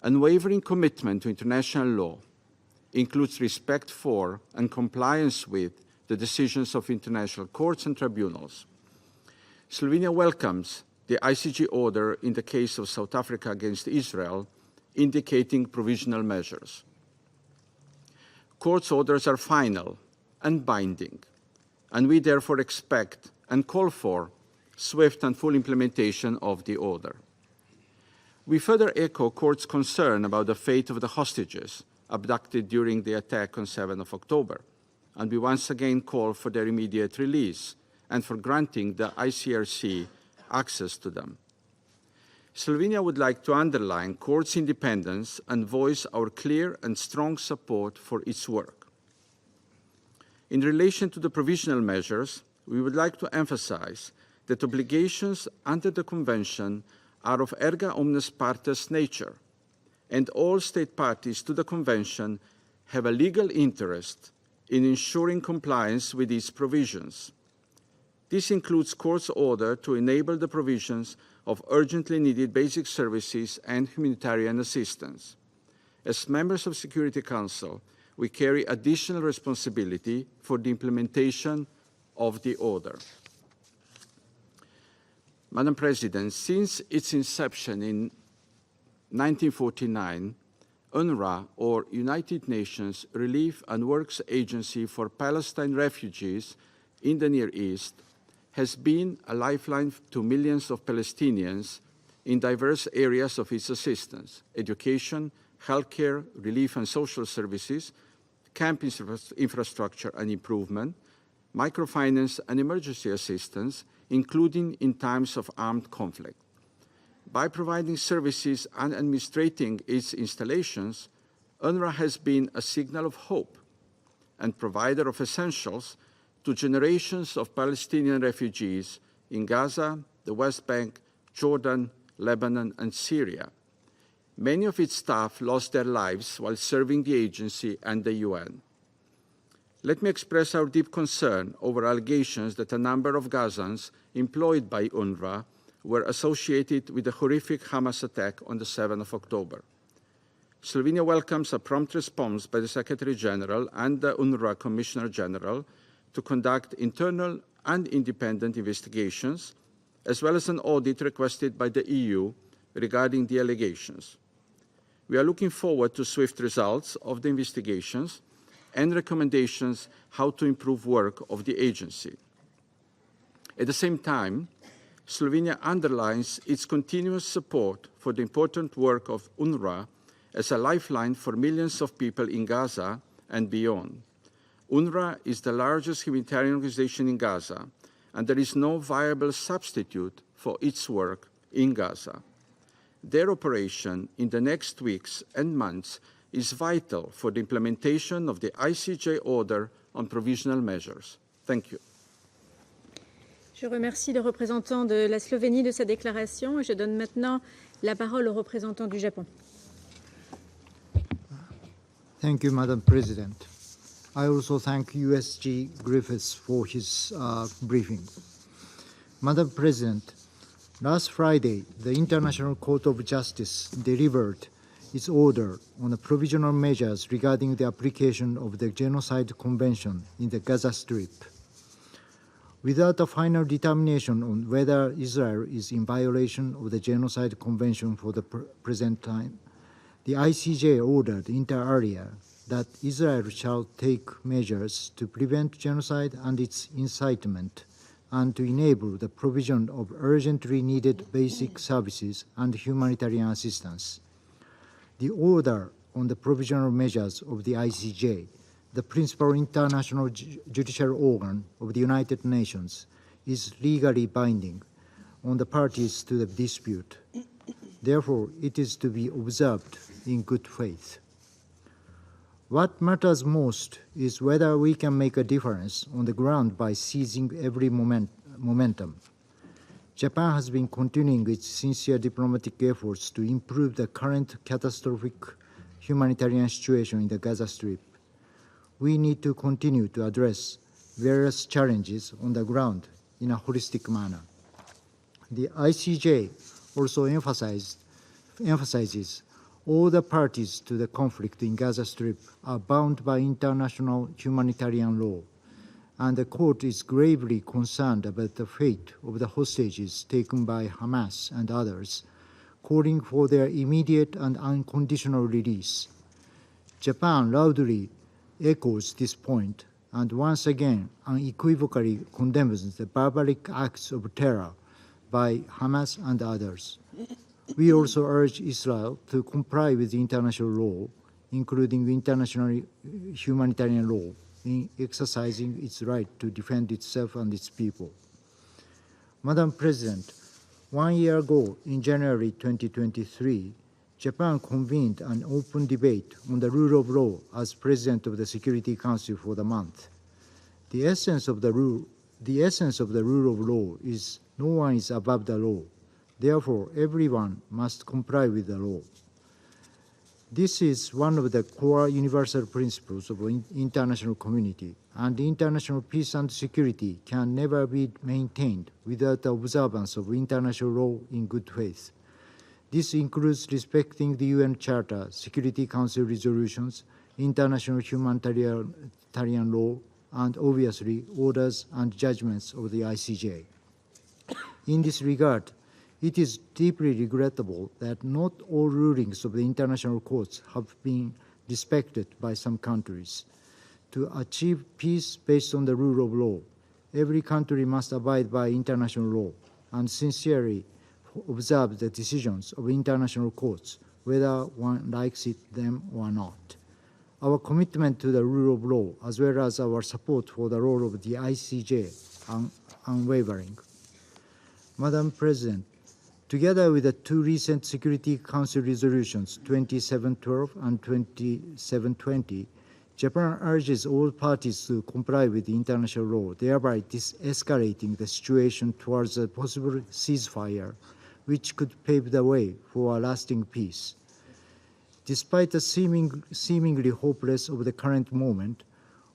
Unwavering commitment to international law includes respect for and compliance with the decisions of international courts and tribunals. Slovenia welcomes the ICJ order in the case of South Africa against Israel, indicating provisional measures. Court's orders are final and binding, and we therefore expect and call for swift and full implementation of the order. We further echo Court's concern about the fate of the hostages abducted during the attack on 7 October, and we once again call for their immediate release and for granting the ICRC access to them. Slovenia would like to underline Court's independence and voice our clear and strong support for its work. In relation to the provisional measures, we would like to emphasize that obligations under the Convention are of erga omnes partes nature, and all state parties to the Convention have a legal interest in ensuring compliance with its provisions. This includes Court's order to enable the provisions of urgently needed basic services and humanitarian assistance. As members of the Security Council, we carry additional responsibility for the implementation of the order. Madam President, since its inception in 1949, UNRWA, or United Nations Relief and Works Agency for Palestine Refugees in the Near East, has been a lifeline to millions of Palestinians in diverse areas of its assistance: education, healthcare, relief and social services, camp infrastructure and improvement, microfinance and emergency assistance, including in times of armed conflict. By providing services and administrating its installations, UNRWA has been a signal of hope and provider of essentials to generations of Palestinian refugees in Gaza, the West Bank, Jordan, Lebanon, and Syria. Many of its staff lost their lives while serving the agency and the UN. Let me express our deep concern over allegations that a number of Gazans employed by UNRWA were associated with the horrific Hamas attack on the 7th of October. Slovenia welcomes a prompt response by the Secretary General and the UNRWA Commissioner General to conduct internal and independent investigations, as well as an audit requested by the EU regarding the allegations. We are looking forward to swift results of the investigations and recommendations how to improve work of the agency. At the same time, Slovenia underlines its continuous support for the important work of UNRWA as a lifeline for millions of people in Gaza and beyond. UNRWA is the largest humanitarian organization in Gaza, and there is no viable substitute for its work in Gaza. Their operation in the next weeks and months is vital for the implementation of the ICJ order on provisional measures. Thank you. Je remercie le représentant de la Slovénie de sa déclaration et je donne maintenant la parole au représentant du Japon. Thank you, Madam President. I also thank USG Griffiths for his briefing. Madam President, last Friday, the International Court of Justice delivered its order on the provisional measures regarding the application of the Genocide Convention in the Gaza Strip. Without a final determination on whether Israel is in violation of the Genocide Convention for the present time, the ICJ ordered inter alia that Israel shall take measures to prevent genocide and its incitement and to enable the provision of urgently needed basic services and humanitarian assistance. The order on the provisional measures of the ICJ, the principal international judicial organ of the United Nations, is legally binding on the parties to the dispute. Therefore, it is to be observed in good faith. What matters most is whether we can make a difference on the ground by seizing every momentum. Japan has been continuing its sincere diplomatic efforts to improve the current catastrophic humanitarian situation in the Gaza Strip. We need to continue to address various challenges on the ground in a holistic manner. The ICJ also emphasizes all the parties to the conflict in Gaza Strip are bound by international humanitarian law, and the court is gravely concerned about the fate of the hostages taken by Hamas and others, calling for their immediate and unconditional release. Japan loudly echoes this point and once again unequivocally condemns the barbaric acts of terror by Hamas and others. We also urge Israel to comply with international law, including international humanitarian law, in exercising its right to defend itself and its people. Madam President, 1 year ago, in January 2023, Japan convened an open debate on the rule of law as President of the Security Council for the month. The essence of the rule of law is no one is above the law. Therefore, everyone must comply with the law. This is one of the core universal principles of the international community, and international peace and security can never be maintained without the observance of international law in good faith. This includes respecting the UN Charter, Security Council resolutions, international humanitarian law, and obviously orders and judgments of the ICJ. In this regard, it is deeply regrettable that not all rulings of the international courts have been respected by some countries. To achieve peace based on the rule of law, every country must abide by international law and sincerely observe the decisions of international courts, whether one likes them or not. Our commitment to the rule of law, as well as our support for the role of the ICJ, are unwavering. Madam President, together with the two recent Security Council resolutions, 2712 and 2720, Japan urges all parties to comply with international law, thereby de-escalating the situation towards a possible ceasefire, which could pave the way for a lasting peace. Despite the seemingly hopeless of the current moment,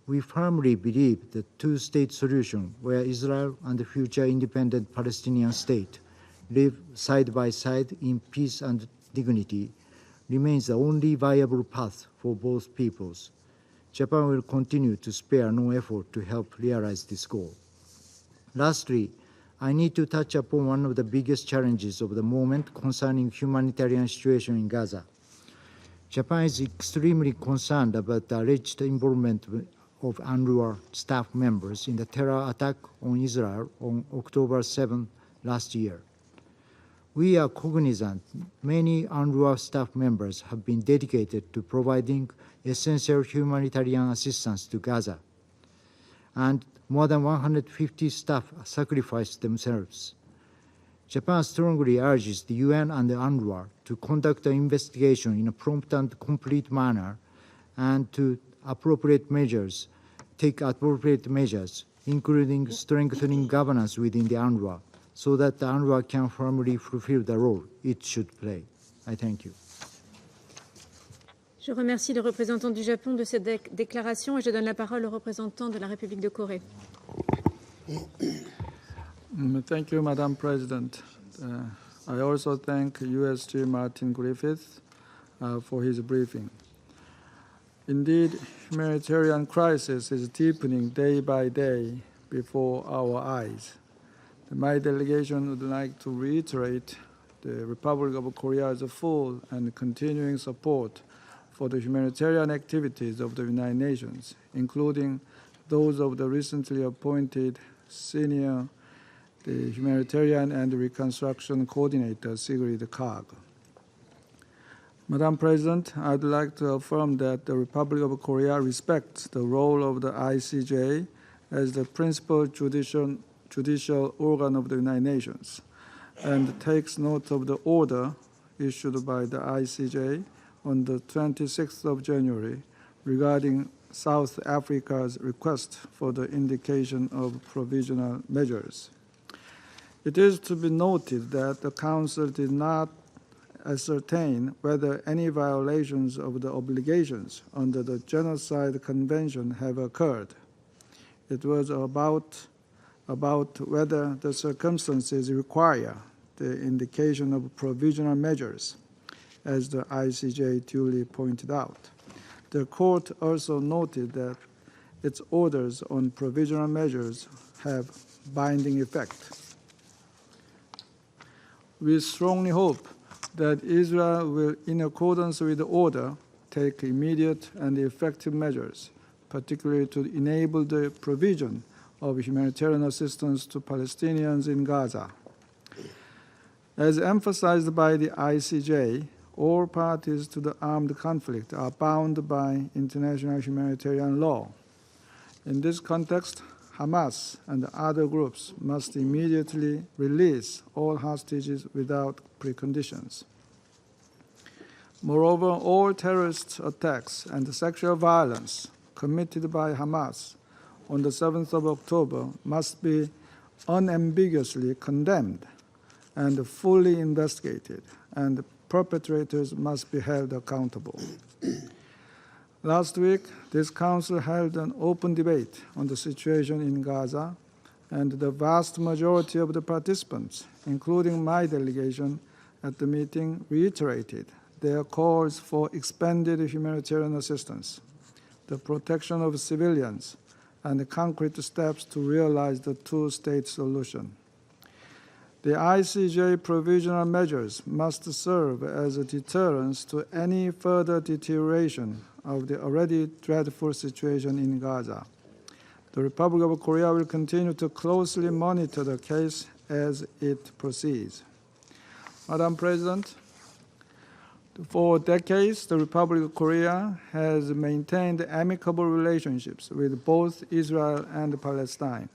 we firmly believe the two-state solution, where Israel and the future independent Palestinian state live side by side in peace and dignity, remains the only viable path for both peoples. Japan will continue to spare no effort to help realize this goal. Lastly, I need to touch upon one of the biggest challenges of the moment concerning humanitarian situation in Gaza. Japan is extremely concerned about the alleged involvement of UNRWA staff members in the terror attack on Israel on October 7 last year. We are cognizant many UNRWA staff members have been dedicated to providing essential humanitarian assistance to Gaza, and more than 150 staff sacrificed themselves. Japan strongly urges the UN and the UNRWA to conduct an investigation in a prompt and complete manner and to take appropriate measures, including strengthening governance within the UNRWA, so that the UNRWA can firmly fulfill the role it should play. I thank you. Je remercie le représentant du Japon de cette déclaration et je donne la parole au représentant de la République de Corée. Thank you, Madam President. I also thank USG Martin Griffith for his briefing. Indeed, humanitarian crisis is deepening day by day before our eyes. My delegation would like to reiterate the Republic of Korea's full and continuing support for the humanitarian activities of the United Nations, including those of the recently appointed senior humanitarian and reconstruction coordinator, Sigrid Kaag. Madam President, I'd like to affirm that the Republic of Korea respects the role of the ICJ as the principal judicial organ of the United Nations and takes note of the order issued by the ICJ on the 26th of January regarding South Africa's request for the indication of provisional measures. It is to be noted that the Council did not ascertain whether any violations of the obligations under the Genocide Convention have occurred. It was about whether the circumstances require the indication of provisional measures, as the ICJ duly pointed out. The Court also noted that its orders on provisional measures have binding effect. We strongly hope that Israel will, in accordance with the order, take immediate and effective measures, particularly to enable the provision of humanitarian assistance to Palestinians in Gaza. As emphasized by the ICJ, all parties to the armed conflict are bound by international humanitarian law. In this context, Hamas and other groups must immediately release all hostages without preconditions. Moreover, all terrorist attacks and sexual violence committed by Hamas on the 7th of October must be unambiguously condemned and fully investigated, and perpetrators must be held accountable. Last week, this Council held an open debate on the situation in Gaza, and the vast majority of the participants, including my delegation at the meeting, reiterated their calls for expanded humanitarian assistance, the protection of civilians, and the concrete steps to realize the two-state solution. The ICJ provisional measures must serve as a deterrence to any further deterioration of the already dreadful situation in Gaza. The Republic of Korea will continue to closely monitor the case as it proceeds. Madam President, for decades, the Republic of Korea has maintained amicable relationships with both Israel and Palestine.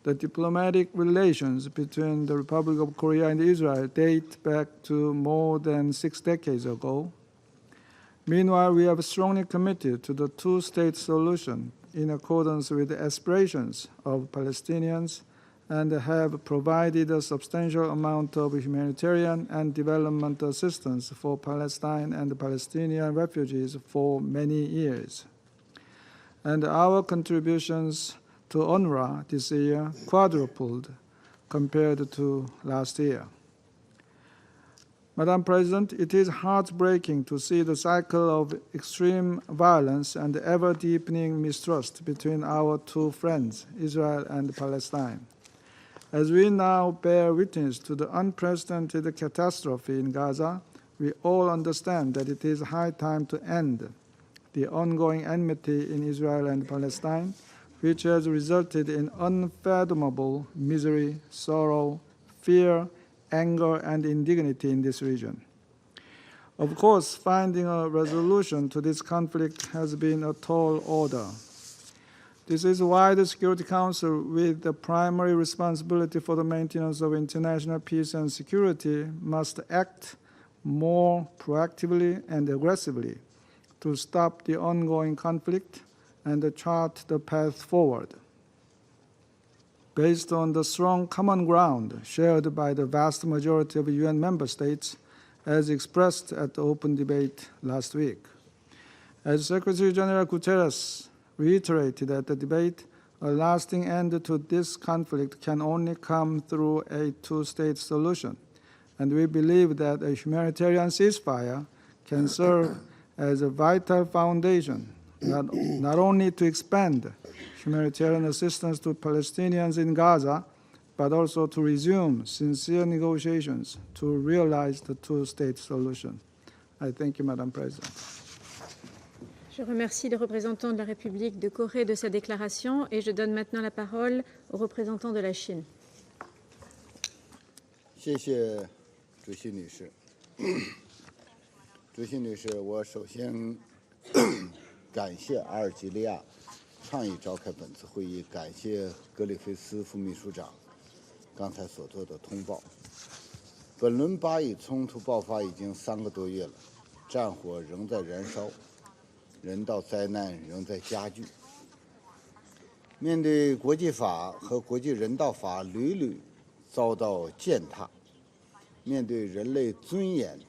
The diplomatic relations between the Republic of Korea and Israel date back to more than 6 decades ago. Meanwhile, we have strongly committed to the two-state solution in accordance with the aspirations of Palestinians and have provided a substantial amount of humanitarian and development assistance for Palestine and Palestinian refugees for many years. And our contributions to UNRWA this year quadrupled compared to last year. Madam President, it is heartbreaking to see the cycle of extreme violence and ever-deepening mistrust between our two friends, Israel and Palestine. As we now bear witness to the unprecedented catastrophe in Gaza, we all understand that it is high time to end the ongoing enmity in Israel and Palestine, which has resulted in unfathomable misery, sorrow, fear, anger, and indignity in this region. Of course, finding a resolution to this conflict has been a tall order. This is why the Security Council, with the primary responsibility for the maintenance of international peace and security, must act more proactively and aggressively to stop the ongoing conflict and chart the path forward. Based on the strong common ground shared by the vast majority of UN member states, as expressed at the open debate last week. As Secretary General Guterres reiterated at the debate, a lasting end to this conflict can only come through a two-state solution, and we believe that a humanitarian ceasefire can serve as a vital foundation, not only to expand humanitarian assistance to Palestinians in Gaza, but also to resume sincere negotiations to realize the two-state solution. I thank you, Madam President. Je remercie le représentant de la République de Corée de sa déclaration et je donne maintenant la parole au représentant de la Chine. 谢谢主席女士。主席女士，我首先感谢阿尔及利亚倡议召开本次会议，感谢格里菲斯副秘书长刚才所做的通报。本轮巴以冲突爆发已经3个多月了，战火仍在燃烧，人道灾难仍在加剧。面对国际法和国际人道法屡屡遭到践踏，面对人类尊严、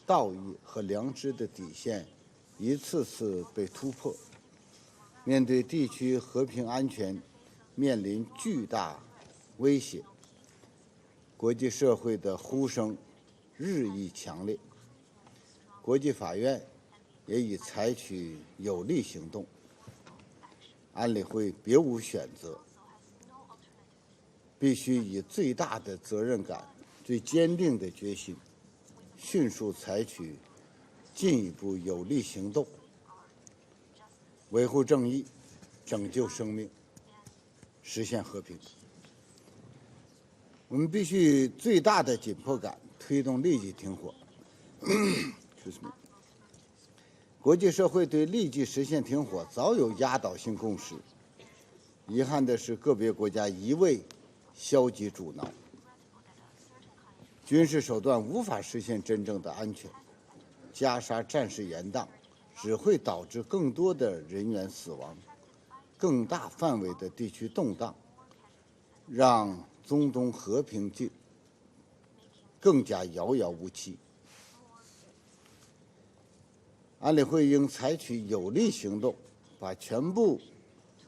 道义和良知的底线一次次被突破，面对地区和平安全面临巨大威胁，国际社会的呼声日益强烈，国际法院也已采取有力行动，安理会别无选择，必须以最大的责任感、最坚定的决心，迅速采取进一步有力行动，维护正义，拯救生命，实现和平。我们必须最大的紧迫感推动立即停火。国际社会对立即实现停火早有压倒性共识，遗憾的是个别国家一味消极阻挠，军事手段无法实现真正的安全，加沙战事延宕只会导致更多的人员死亡，更大范围的地区动荡，让中东和平更加遥遥无期。安理会应采取有力行动，把全部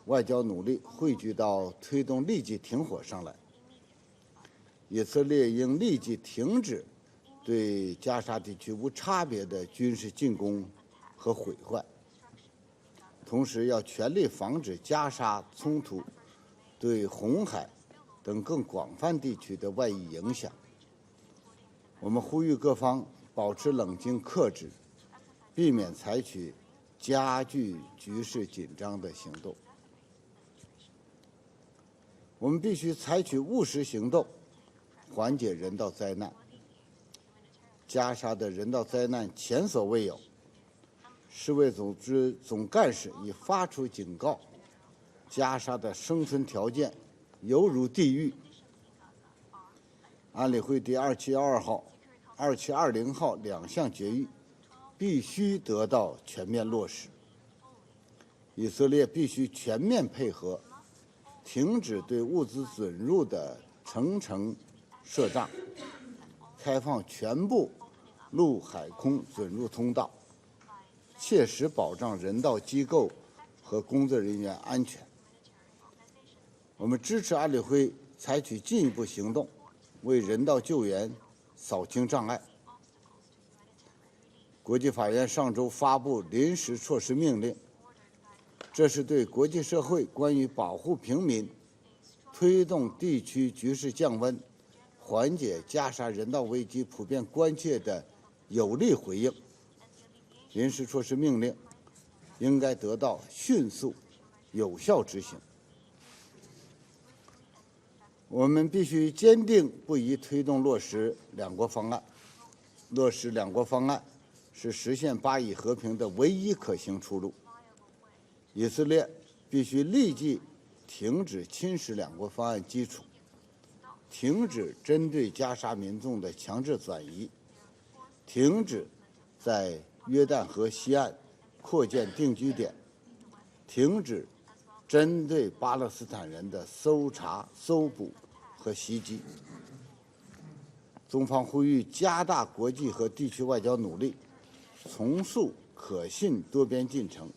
外交努力汇聚到推动立即停火上来。以色列应立即停止对加沙地区无差别的军事进攻和毁坏，同时要全力防止加沙冲突对红海等更广泛地区的外溢影响。我们呼吁各方保持冷静克制，避免采取加剧局势紧张的行动。我们必须采取务实行动，缓解人道灾难。加沙的人道灾难前所未有，世卫组织总干事已发出警告，加沙的生存条件犹如地狱。安理会第2712号、2720号2项决议必须得到全面落实。以色列必须全面配合，停止对物资准入的层层设障，开放全部陆海空准入通道，切实保障人道机构和工作人员安全。我们支持安理会采取进一步行动，为人道救援扫清障碍。国际法院上周发布临时措施命令，这是对国际社会关于保护平民、推动地区局势降温、缓解加沙人道危机普遍关切的有力回应。临时措施命令应该得到迅速、有效执行。我们必须坚定不移推动落实两国方案。落实两国方案是实现巴以和平的唯一可行出路。以色列必须立即停止侵蚀两国方案基础，停止针对加沙民众的强制转移，停止在约旦河西岸扩建定居点，停止针对巴勒斯坦人的搜查、搜捕和袭击。中方呼吁加大国际和地区外交努力，重塑可信多边进程，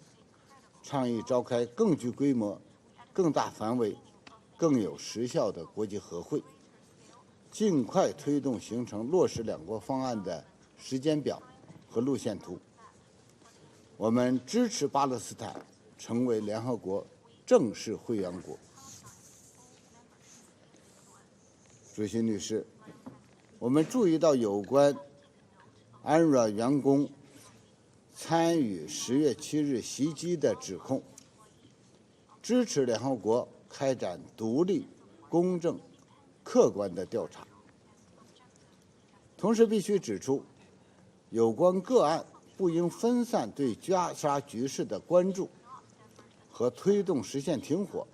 倡议召开更具规模、更大范围、更有实效的国际和会，尽快推动形成落实两国方案的时间表和路线图。我们支持巴勒斯坦成为联合国正式会员国。主席女士，我们注意到有关UNRWA员工参与10月7日袭击的指控，支持联合国开展独立、公正、客观的调查。同时必须指出，有关个案不应分散对加沙局势的关注和推动实现停火、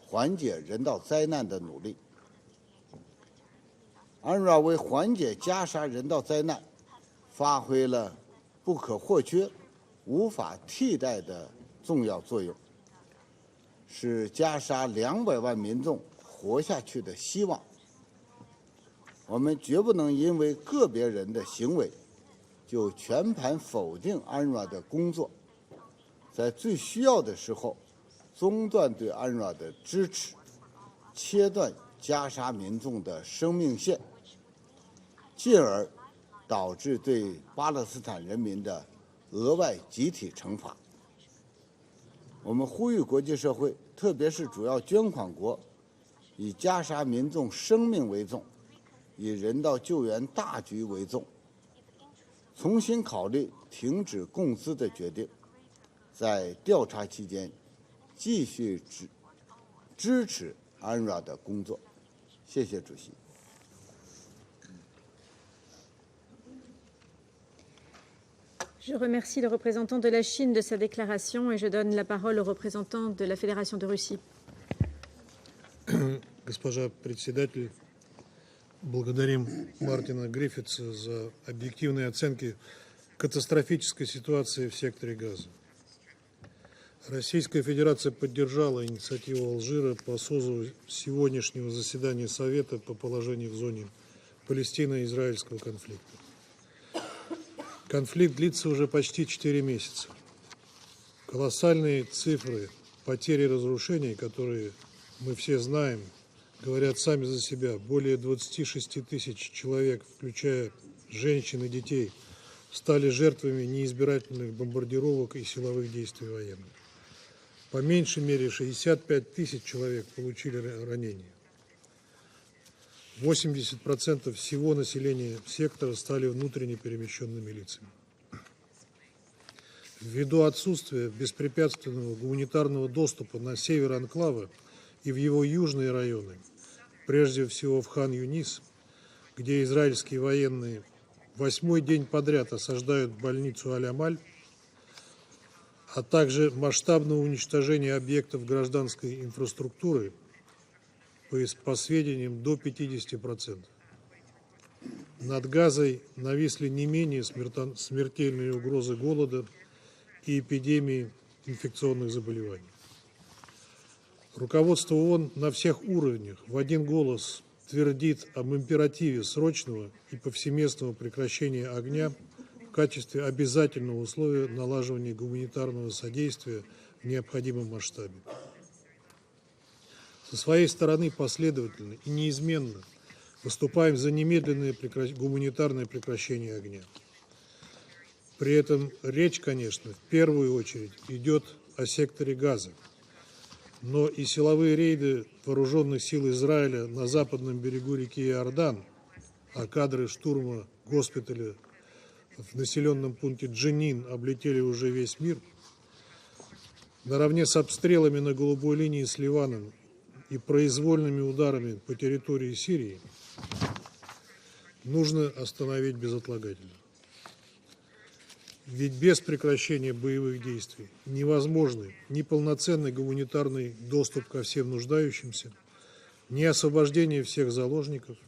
缓解人道灾难的努力。UNRWA 为缓解加沙人道灾难发挥了不可或缺、无法替代的重要作用，是加沙200万民众活下去的希望。我们绝不能因为个别人的行为就全盘否定UNRWA的工作，在最需要的时候中断对UNRWA的支持，切断加沙民众的生命线，进而导致对巴勒斯坦人民的额外集体惩罚。我们呼吁国际社会，特别是主要捐款国，以加沙民众生命为重，以人道救援大局为重，重新考虑停止供资的决定，在调查期间继续支持UNRWA的工作。谢谢主席。Je remercie le représentant de la Chine de sa déclaration et je donne la parole au représentant de la Fédération de Russie. Госпожа председатель, благодарим Мартина Гриффитса за объективные оценки катастрофической ситуации в секторе Газа. Российская Федерация поддержала инициативу Алжира по созыву сегодняшнего заседания Совета по положению в зоне Палестино-израильского конфликта. Конфликт длится уже почти 4 месяца. Колоссальные цифры потерь и разрушений, которые мы все знаем, говорят сами за себя. Более 26 тысяч человек, включая женщин и детей, стали жертвами неизбирательных бомбардировок и силовых действий военных. По меньшей мере 65 тысяч человек получили ранения. 80% всего населения сектора стали внутренне перемещенными лицами. Ввиду отсутствия беспрепятственного гуманитарного доступа на север анклава и в его южные районы, прежде всего в Хан-Юнис, где израильские военные 8-й день подряд осаждают больницу Аль-Амаль, а также масштабного уничтожения объектов гражданской инфраструктуры, по сведениям, до 50%. над Газой нависли не менее смертельные угрозы голода и эпидемии инфекционных заболеваний. Руководство ООН на всех уровнях в один голос твердит об императиве срочного и повсеместного прекращения огня в качестве обязательного условия налаживания гуманитарного содействия в необходимом масштабе. Со своей стороны последовательно и неизменно выступаем за немедленное гуманитарное прекращение огня. При этом речь, конечно, в первую очередь идет о секторе Газа, но и силовые рейды вооруженных сил Израиля на западном берегу реки Иордан, а кадры штурма госпиталя в населенном пункте Дженин облетели уже весь мир, наравне с обстрелами на голубой линии с Ливаном и произвольными ударами по территории Сирии, нужно остановить безотлагательно. Ведь без прекращения боевых действий невозможны ни полноценный гуманитарный доступ ко всем нуждающимся, ни освобождение всех заложников,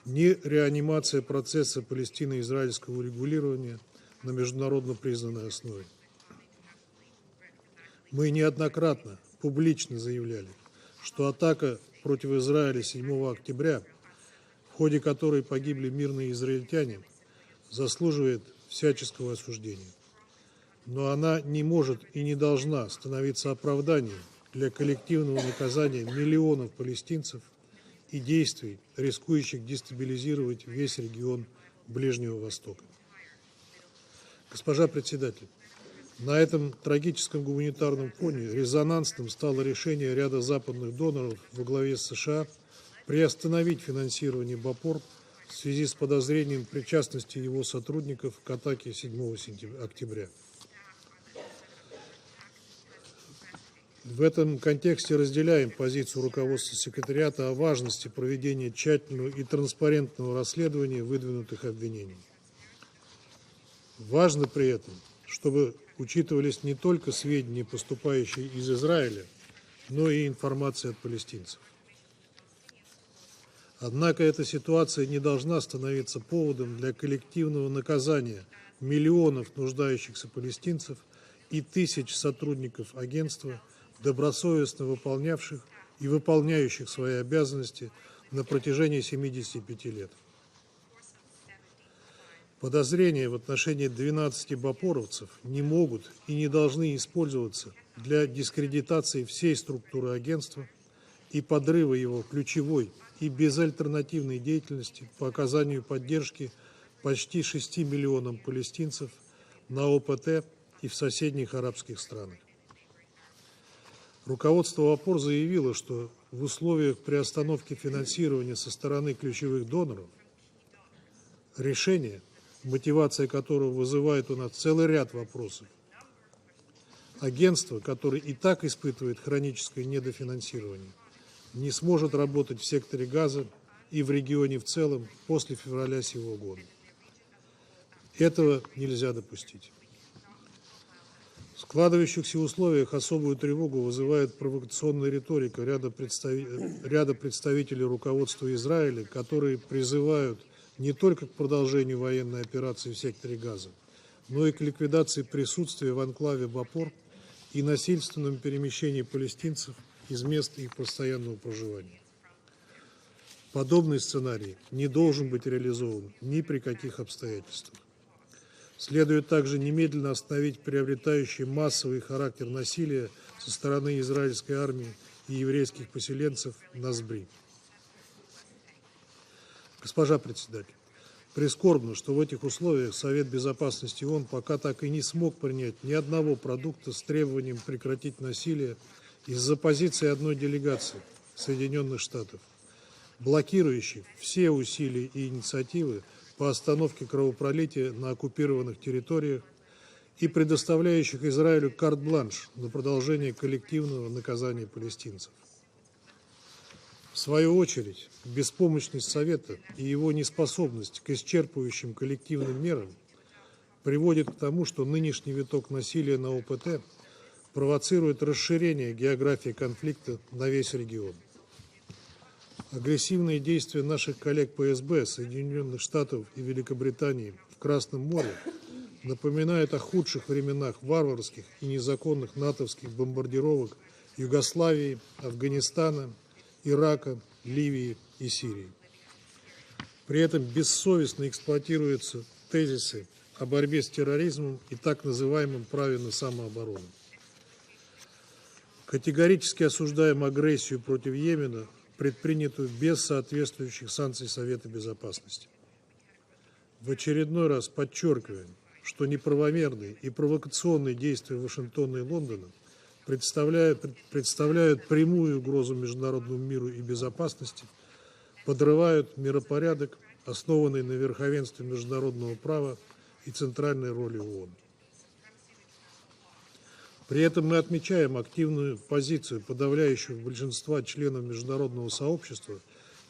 ни реанимация процесса палестино-израильского урегулирования на международно признанной основе. Мы неоднократно публично заявляли, что атака против Израиля 7 октября, в ходе которой погибли мирные израильтяне, заслуживает всяческого осуждения. Но она не может и не должна становиться оправданием для коллективного наказания миллионов палестинцев и действий, рискующих дестабилизировать весь регион Ближнего Востока. Госпожа председатель, на этом трагическом гуманитарном фоне резонансным стало решение ряда западных доноров во главе с США приостановить финансирование БАПОР в связи с подозрением причастности его сотрудников к атаке 7 октября. В этом контексте разделяем позицию руководства секретариата о важности проведения тщательного и транспарентного расследования выдвинутых обвинений. Важно при этом, чтобы учитывались не только сведения, поступающие из Израиля, но и информация от палестинцев. Однако эта ситуация не должна становиться поводом для коллективного наказания миллионов нуждающихся палестинцев и тысяч сотрудников агентства, добросовестно выполнявших и выполняющих свои обязанности на протяжении 75 лет. Подозрения в отношении 12 бапоровцев не могут и не должны использоваться для дискредитации всей структуры агентства и подрыва его ключевой и безальтернативной деятельности по оказанию поддержки почти 6 миллионам палестинцев на ОПТ и в соседних арабских странах. Руководство ОПОР заявило, что в условиях приостановки финансирования со стороны ключевых доноров решение, мотивация которого вызывает у нас целый ряд вопросов, агентство, которое и так испытывает хроническое недофинансирование, не сможет работать в секторе Газа и в регионе в целом после февраля сего года. Этого нельзя допустить. В складывающихся условиях особую тревогу вызывает провокационная риторика ряда представителей руководства Израиля, которые призывают не только к продолжению военной операции в секторе Газа, но и к ликвидации присутствия в анклаве Бапор и насильственном перемещении палестинцев из мест их постоянного проживания. Подобный сценарий не должен быть реализован ни при каких обстоятельствах. Следует также немедленно остановить приобретающий массовый характер насилия со стороны израильской армии и еврейских поселенцев на Сбри. Госпожа председатель, прискорбно, что в этих условиях Совет Безопасности ООН пока так и не смог принять ни одного продукта с требованием прекратить насилие из-за позиции одной делегации Соединенных Штатов, блокирующей все усилия и инициативы по остановке кровопролития на оккупированных территориях и предоставляющих Израилю карт-бланш на продолжение коллективного наказания палестинцев. В свою очередь, беспомощность Совета и его неспособность к исчерпывающим коллективным мерам приводит к тому, что нынешний виток насилия на ОПТ провоцирует расширение географии конфликта на весь регион. Агрессивные действия наших коллег по СБ, Соединенных Штатов и Великобритании в Красном море напоминают о худших временах варварских и незаконных натовских бомбардировок Югославии, Афганистана, Ирака, Ливии и Сирии. При этом бессовестно эксплуатируются тезисы о борьбе с терроризмом и так называемом праве на самооборону. Категорически осуждаем агрессию против Йемена, предпринятую без соответствующих санкций Совета Безопасности. В очередной раз подчеркиваем, что неправомерные и провокационные действия Вашингтона и Лондона представляют прямую угрозу международному миру и безопасности, подрывают миропорядок, основанный на верховенстве международного права и центральной роли ООН. При этом мы отмечаем активную позицию подавляющего большинства членов международного сообщества,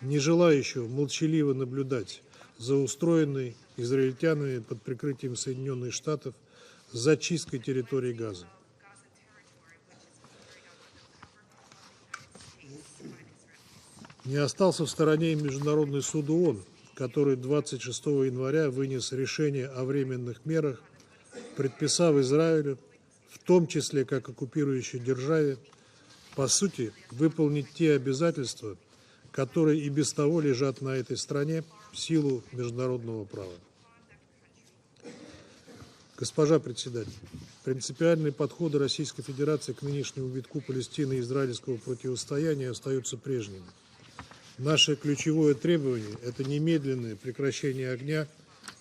не желающего молчаливо наблюдать за устроенной израильтянами под прикрытием Соединенных Штатов зачисткой территории Газы. Не остался в стороне и Международный суд ООН, который 26 января вынес решение о временных мерах, предписав Израилю, в том числе как оккупирующей державе, по сути, выполнить те обязательства, которые и без того лежат на этой стране в силу международного права. Госпожа председатель, принципиальные подходы Российской Федерации к нынешнему витку Палестины и израильского противостояния остаются прежними. Наше ключевое требование – это немедленное прекращение огня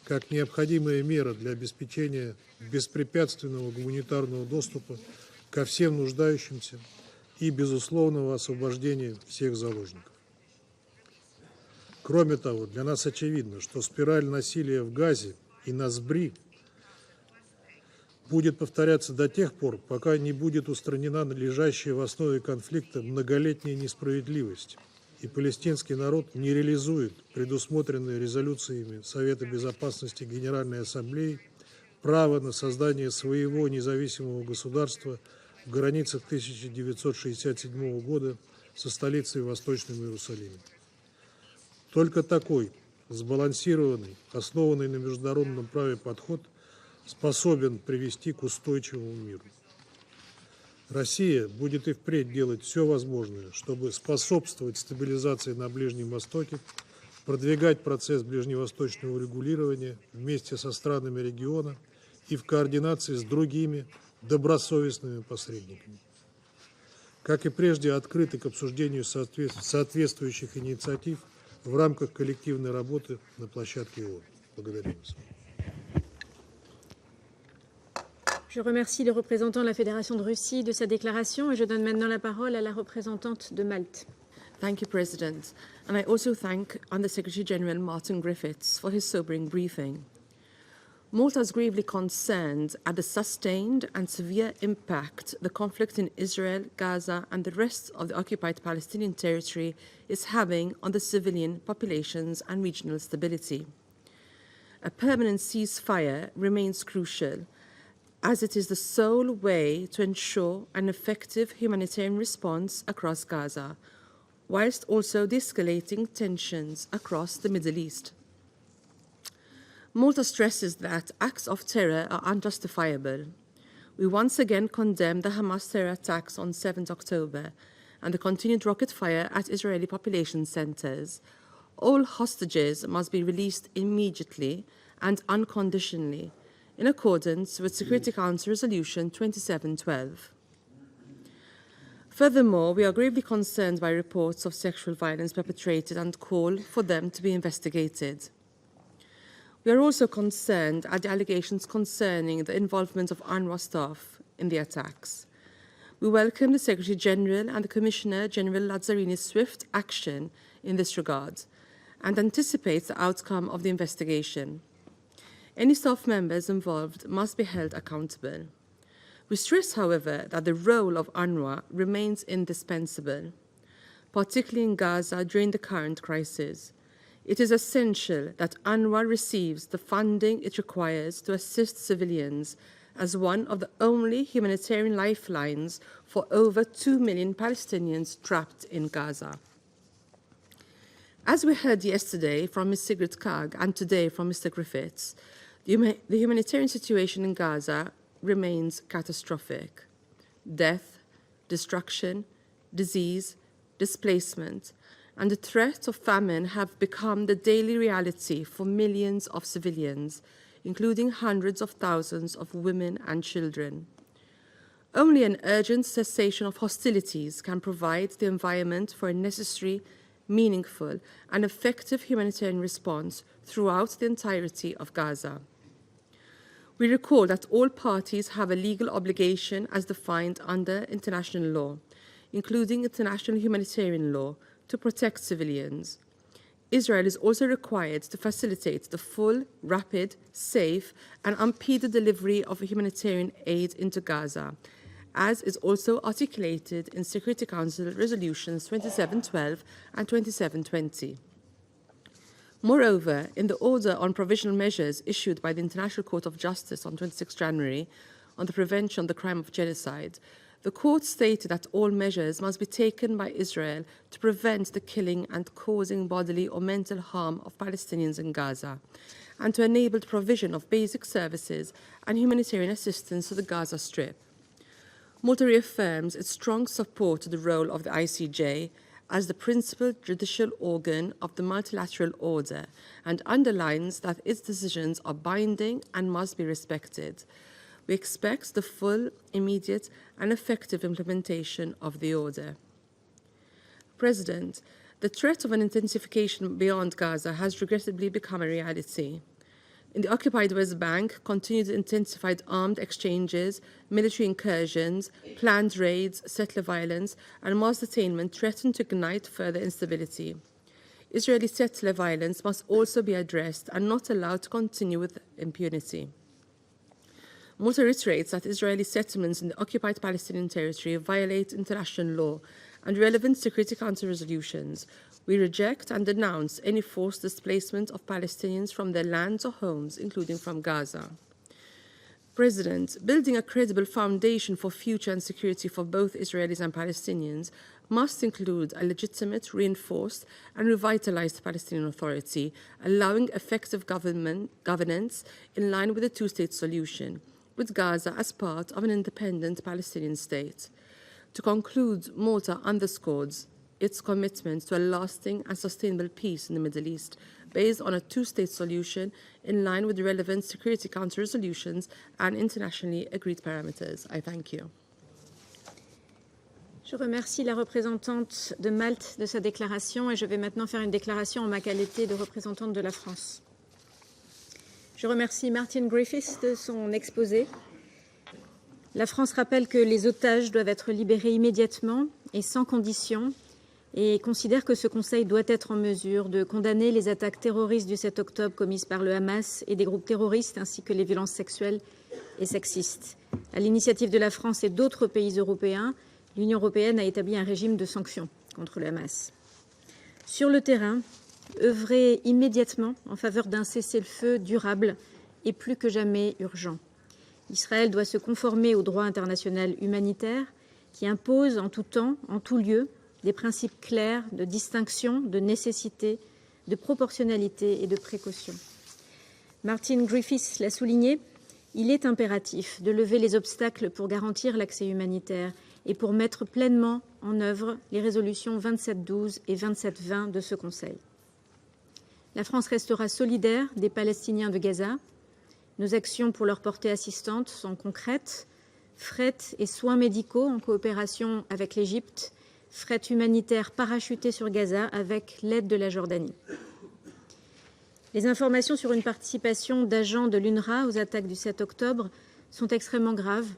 как необходимая мера для обеспечения беспрепятственного гуманитарного доступа ко всем нуждающимся и безусловного освобождения всех заложников. Кроме того, для нас очевидно, что спираль насилия в Газе и на Сбри будет повторяться до тех пор, пока не будет устранена лежащая в основе конфликта многолетняя несправедливость, и палестинский народ не реализует предусмотренные резолюциями Совета Безопасности Генеральной Ассамблеи право на создание своего независимого государства в границах 1967 года со столицей в Восточном Иерусалиме. Только такой сбалансированный, основанный на международном праве подход способен привести к устойчивому миру. Россия будет и впредь делать все возможное, чтобы способствовать стабилизации на Ближнем Востоке, продвигать процесс ближневосточного регулирования вместе со странами региона и в координации с другими добросовестными посредниками. Как и прежде, открыты к обсуждению соответствующих инициатив в рамках коллективной работы на площадке ООН. Благодарю вас. Je remercie le représentant de la Fédération de Russie de sa déclaration et je donne maintenant la parole à la représentante de Malte. Thank you, President. And I also thank Under-Secretary General Martin Griffiths for his sobering briefing. Malta is gravely concerned at the sustained and severe impact the conflict in Israel, Gaza, and the rest of the occupied Palestinian territory is having on the civilian populations and regional stability. A permanent ceasefire remains crucial, as it is the sole way to ensure an effective humanitarian response across Gaza, whilst also de-escalating tensions across the Middle East. Malta stresses that acts of terror are unjustifiable. We once again condemn the Hamas terror attacks on 7th October and the continued rocket fire at Israeli population centers. All hostages must be released immediately and unconditionally, in accordance with Security Council Resolution 2712. Furthermore, we are gravely concerned by reports of sexual violence perpetrated and call for them to be investigated. We are also concerned at the allegations concerning the involvement of UNRWA staff in the attacks. We welcome the Secretary General and the Commissioner General Lazzarini's swift action in this regard and anticipate the outcome of the investigation. Any staff members involved must be held accountable. We stress, however, that the role of UNRWA remains indispensable, particularly in Gaza during the current crisis. It is essential that UNRWA receives the funding it requires to assist civilians as one of the only humanitarian lifelines for over 2 million Palestinians trapped in Gaza. As we heard yesterday from Ms. Sigrid Kaag and today from Mr. Griffiths, the humanitarian situation in Gaza remains catastrophic. Death, destruction, disease, displacement, and the threat of famine have become the daily reality for millions of civilians, including hundreds of thousands of women and children. Only an urgent cessation of hostilities can provide the environment for a necessary, meaningful, and effective humanitarian response throughout the entirety of Gaza. We recall that all parties have a legal obligation as defined under international law, including international humanitarian law, to protect civilians. Israel is also required to facilitate the full, rapid, safe, and unimpeded delivery of humanitarian aid into Gaza, as is also articulated in Security Council Resolutions 2712 and 2720. Moreover, in the order on provisional measures issued by the International Court of Justice on 26 January on the prevention of the crime of genocide, the court stated that all measures must be taken by Israel to prevent the killing and causing bodily or mental harm of Palestinians in Gaza, and to enable the provision of basic services and humanitarian assistance to the Gaza Strip. Malta reaffirms its strong support to the role of the ICJ as the principal judicial organ of the multilateral order and underlines that its decisions are binding and must be respected. We expect the full, immediate, and effective implementation of the order. President, the threat of an intensification beyond Gaza has regrettably become a reality. In the occupied West Bank, continued intensified armed exchanges, military incursions, planned raids, settler violence, and mass detainment threaten to ignite further instability. Israeli settler violence must also be addressed and not allowed to continue with impunity. Malta reiterates that Israeli settlements in the occupied Palestinian territory violate international law and relevant Security Council resolutions. We reject and denounce any forced displacement of Palestinians from their lands or homes, including from Gaza. President, building a credible foundation for future and security for both Israelis and Palestinians must include a legitimate, reinforced, and revitalized Palestinian Authority, allowing effective governance in line with the two-state solution, with Gaza as part of an independent Palestinian state. To conclude, Malta underscores its commitment to a lasting and sustainable peace in the Middle East, based on a two-state solution in line with the relevant Security Council resolutions and internationally agreed parameters. I thank you. Je remercie la représentante de Malte de sa déclaration et je vais maintenant faire une déclaration en ma qualité de représentante de la France. Je remercie Martin Griffiths de son exposé. La France rappelle que les otages doivent être libérés immédiatement et sans condition et considère que ce Conseil doit être en mesure de condamner les attaques terroristes du 7 octobre commises par le Hamas et des groupes terroristes ainsi que les violences sexuelles et sexistes. À l'initiative de la France et d'autres pays européens, l'Union européenne a établi un régime de sanctions contre le Hamas. Sur le terrain, œuvrer immédiatement en faveur d'un cessez-le-feu durable est plus que jamais urgent. Israël doit se conformer au droit international humanitaire qui impose en tout temps, en tout lieu, des principes clairs de distinction, de nécessité, de proportionnalité et de précaution. Martin Griffiths l'a souligné, il est impératif de lever les obstacles pour garantir l'accès humanitaire et pour mettre pleinement en œuvre les résolutions 2712 et 2720 de ce Conseil. La France restera solidaire des Palestiniens de Gaza. Nos actions pour leur porter assistante sont concrètes. Fret et soins médicaux en coopération avec l'Égypte, fret humanitaire parachuté sur Gaza avec l'aide de la Jordanie. Les informations sur une participation d'agents de l'UNRWA aux attaques du 7 octobre sont extrêmement graves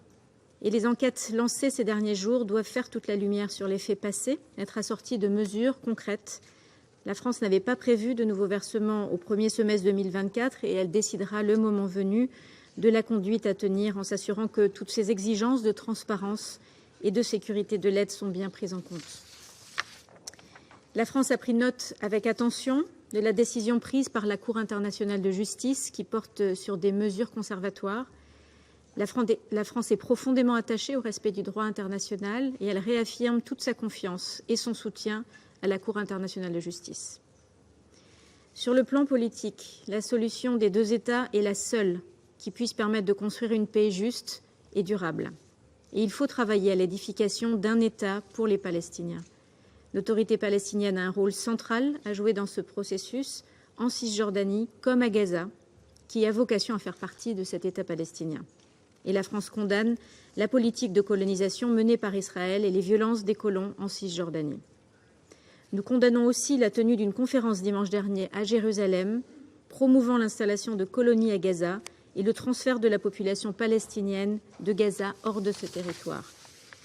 et les enquêtes lancées ces derniers jours doivent faire toute la lumière sur les faits passés, être assorties de mesures concrètes. La France n'avait pas prévu de nouveaux versements au premier semestre 2024 et elle décidera le moment venu de la conduite à tenir en s'assurant que toutes ces exigences de transparence et de sécurité de l'aide sont bien prises en compte. La France a pris note avec attention de la décision prise par la Cour internationale de justice qui porte sur des mesures conservatoires. La France est profondément attachée au respect du droit international et elle réaffirme toute sa confiance et son soutien à la Cour internationale de justice. Sur le plan politique, la solution des deux États est la seule qui puisse permettre de construire une paix juste et durable. Et il faut travailler à l'édification d'un État pour les Palestiniens. L'autorité palestinienne a un rôle central à jouer dans ce processus, en Cisjordanie comme à Gaza, qui a vocation à faire partie de cet État palestinien. Et la France condamne la politique de colonisation menée par Israël et les violences des colons en Cisjordanie. Nous condamnons aussi la tenue d'une conférence dimanche dernier à Jérusalem, promouvant l'installation de colonies à Gaza et le transfert de la population palestinienne de Gaza hors de ce territoire.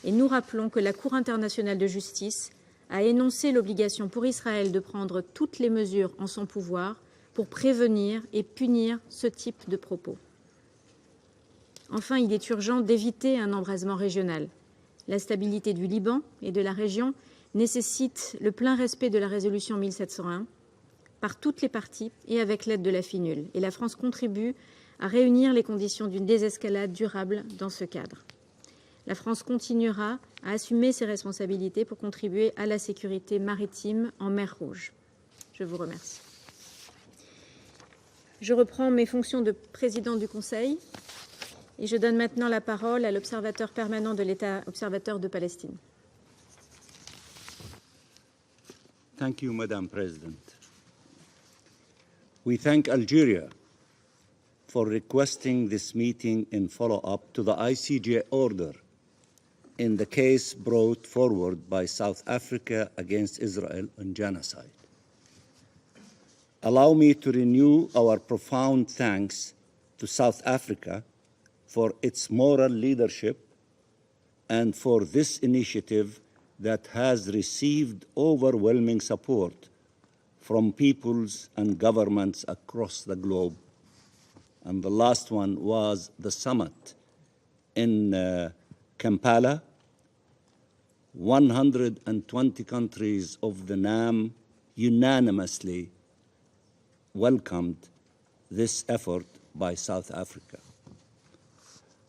Et nous rappelons que la Cour internationale de justice a énoncé l'obligation pour Israël de prendre toutes les mesures en son pouvoir pour prévenir et punir ce type de propos. Enfin, il est urgent d'éviter un embrasement régional. La stabilité du Liban et de la région nécessite le plein respect de la résolution 1701 par toutes les parties et avec l'aide de la FINUL. Et la France contribue à réunir les conditions d'une désescalade durable dans ce cadre. La France continuera à assumer ses responsabilités pour contribuer à la sécurité maritime en mer Rouge. Je vous remercie. Je reprends mes fonctions de président du Conseil et je donne maintenant la parole à l'observateur permanent de l'État observateur de Palestine. Thank you, Madam President. We thank Algeria for requesting this meeting in follow-up to the ICJ order in the case brought forward by South Africa against Israel on genocide. Allow me to renew our profound thanks to South Africa for its moral leadership and for this initiative that has received overwhelming support from peoples and governments across the globe. And the last one was the summit in Kampala. 120 countries of the NAM unanimously welcomed this effort by South Africa.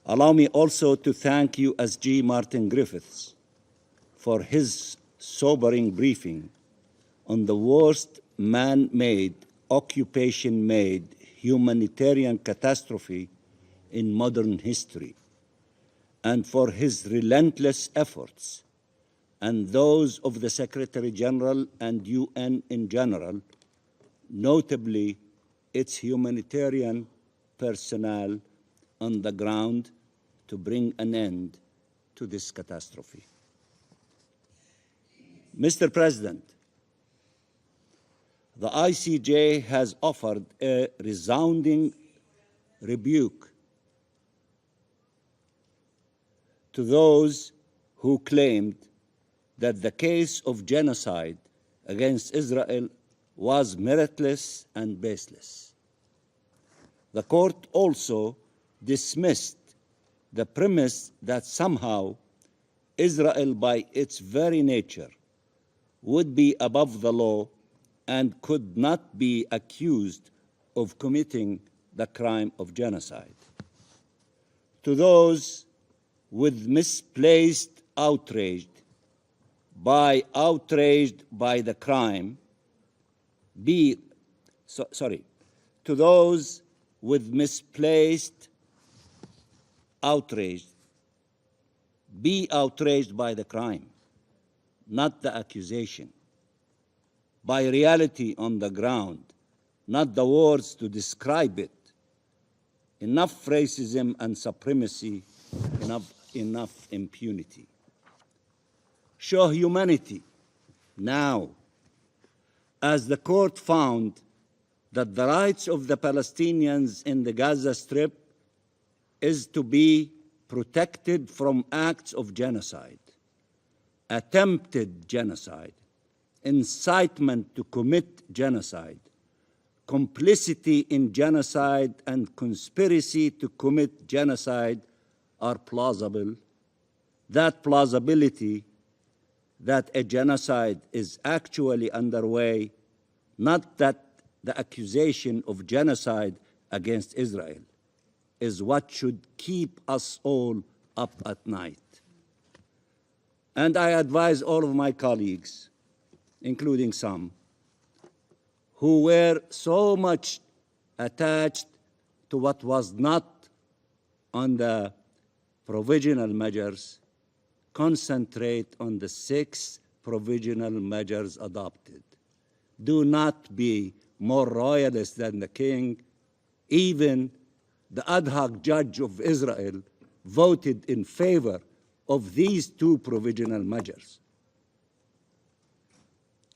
Allow me also to thank USG Martin Griffiths for his sobering briefing on the worst man-made, occupation-made humanitarian catastrophe in modern history, and for his relentless efforts and those of the Secretary General and UN in general, notably its humanitarian personnel on the ground to bring an end to this catastrophe. Mr. President, the ICJ has offered a resounding rebuke to those who claimed that the case of genocide against Israel was meritless and baseless. The court also dismissed the premise that somehow Israel, by its very nature, would be above the law and could not be accused of committing the crime of genocide. To those with misplaced outrage by the crime, to those with misplaced outrage, be outraged by the crime, not the accusation, by reality on the ground, not the words to describe it. Enough racism and supremacy, enough impunity. Show humanity now, as the court found that the rights of the Palestinians in the Gaza Strip is to be protected from acts of genocide, attempted genocide, incitement to commit genocide, complicity in genocide, and conspiracy to commit genocide are plausible. That plausibility that a genocide is actually underway, not that the accusation of genocide against Israel, is what should keep us all up at night. And I advise all of my colleagues, including some, who were so much attached to what was not on the provisional measures concentrate on the 6 provisional measures adopted. Do not be more royalist than the king. Even the ad hoc judge of Israel voted in favor of these 2 provisional measures.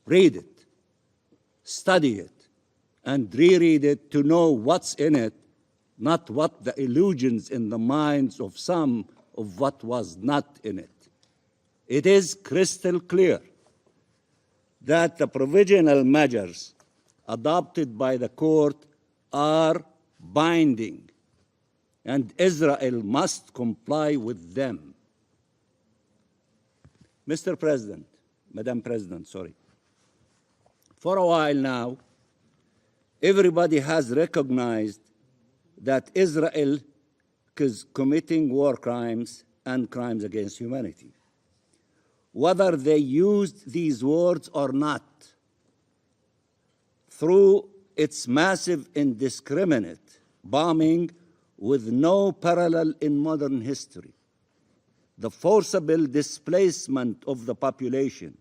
Read it, study it, and reread it to know what's in it, not what the illusions in the minds of some of what was not in it. It is crystal clear that the provisional measures adopted by the court are binding, and Israel must comply with them. Mr. President, Madam President, sorry. For a while now, everybody has recognized that Israel is committing war crimes and crimes against humanity. Whether they used these words or not, through its massive indiscriminate bombing with no parallel in modern history, the forcible displacement of the population,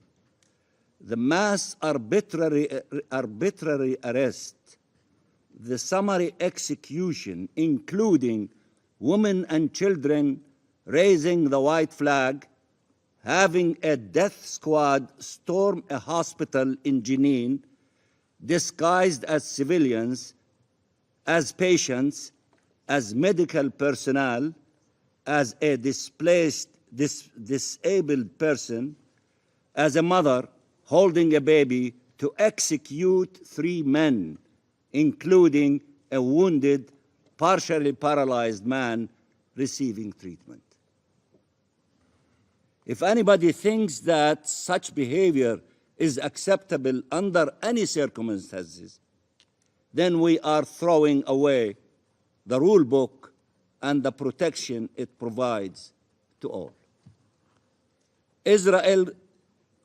the mass arbitrary arrest, the summary execution, including women and children raising the white flag, having a death squad storm a hospital in Jenin, disguised as civilians, as patients, as medical personnel, as a disabled person, as a mother holding a baby, to execute 3 men, including a wounded, partially paralyzed man receiving treatment. If anybody thinks that such behavior is acceptable under any circumstances, then we are throwing away the rule book and the protection it provides to all. Israel,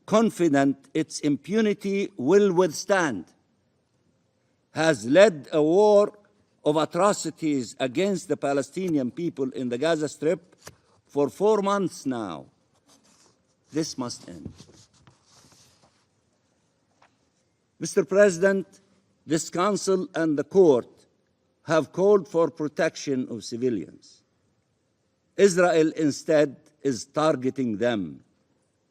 confident its impunity will withstand, has led a war of atrocities against the Palestinian people in the Gaza Strip for 4 months now. This must end. Mr. President, this Council and the Court have called for protection of civilians. Israel instead is targeting them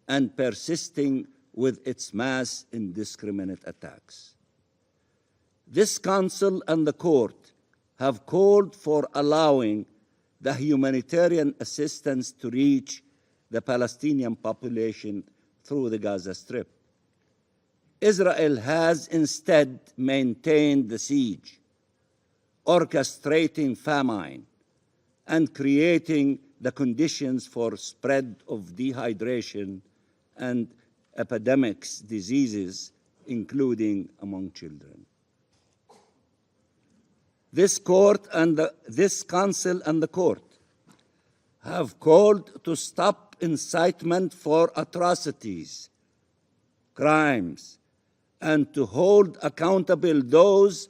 and persisting with its mass indiscriminate attacks. This Council and the Court have called for allowing the humanitarian assistance to reach the Palestinian population through the Gaza Strip. Israel has instead maintained the siege, orchestrating famine and creating the conditions for spread of dehydration and epidemics, diseases, including among children. This Council and the Court have called to stop incitement for atrocities, crimes, and to hold accountable those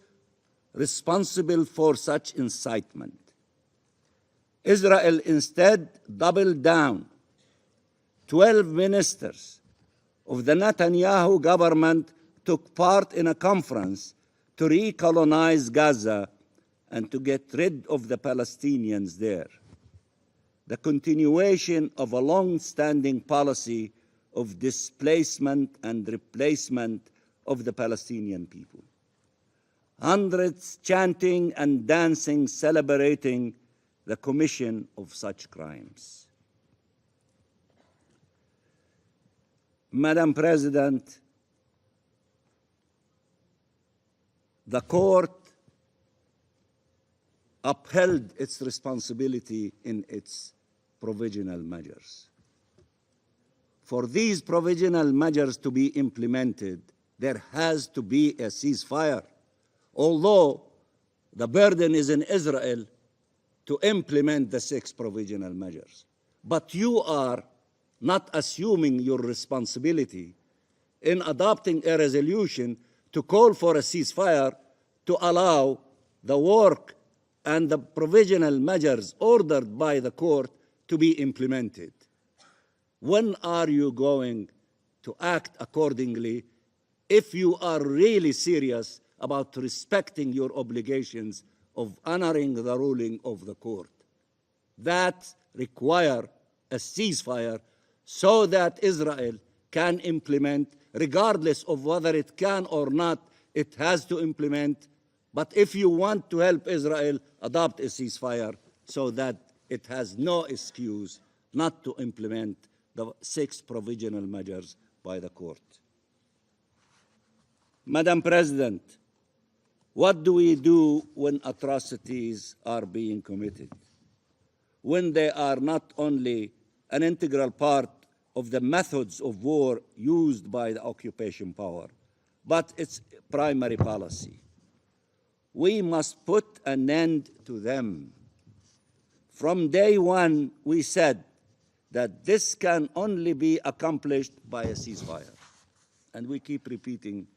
responsible for such incitement. Israel instead doubled down. 12 ministers of the Netanyahu government took part in a conference to recolonize Gaza and to get rid of the Palestinians there. The continuation of a long-standing policy of displacement and replacement of the Palestinian people. Hundreds chanting and dancing, celebrating the commission of such crimes. Madam President, the Court upheld its responsibility in its provisional measures. For these provisional measures to be implemented, there has to be a ceasefire, although the burden is in Israel to implement the 6 provisional measures. But you are not assuming your responsibility in adopting a resolution to call for a ceasefire to allow the work and the provisional measures ordered by the court to be implemented. When are you going to act accordingly if you are really serious about respecting your obligations of honoring the ruling of the court? That requires a ceasefire so that Israel can implement, regardless of whether it can or not, it has to implement. But if you want to help Israel, adopt a ceasefire so that it has no excuse not to implement the 6 provisional measures by the court. Madam President, what do we do when atrocities are being committed? When they are not only an integral part of the methods of war used by the occupation power, but its primary policy. We must put an end to them. From day one, we said that this can only be accomplished by a ceasefire. And we keep repeating,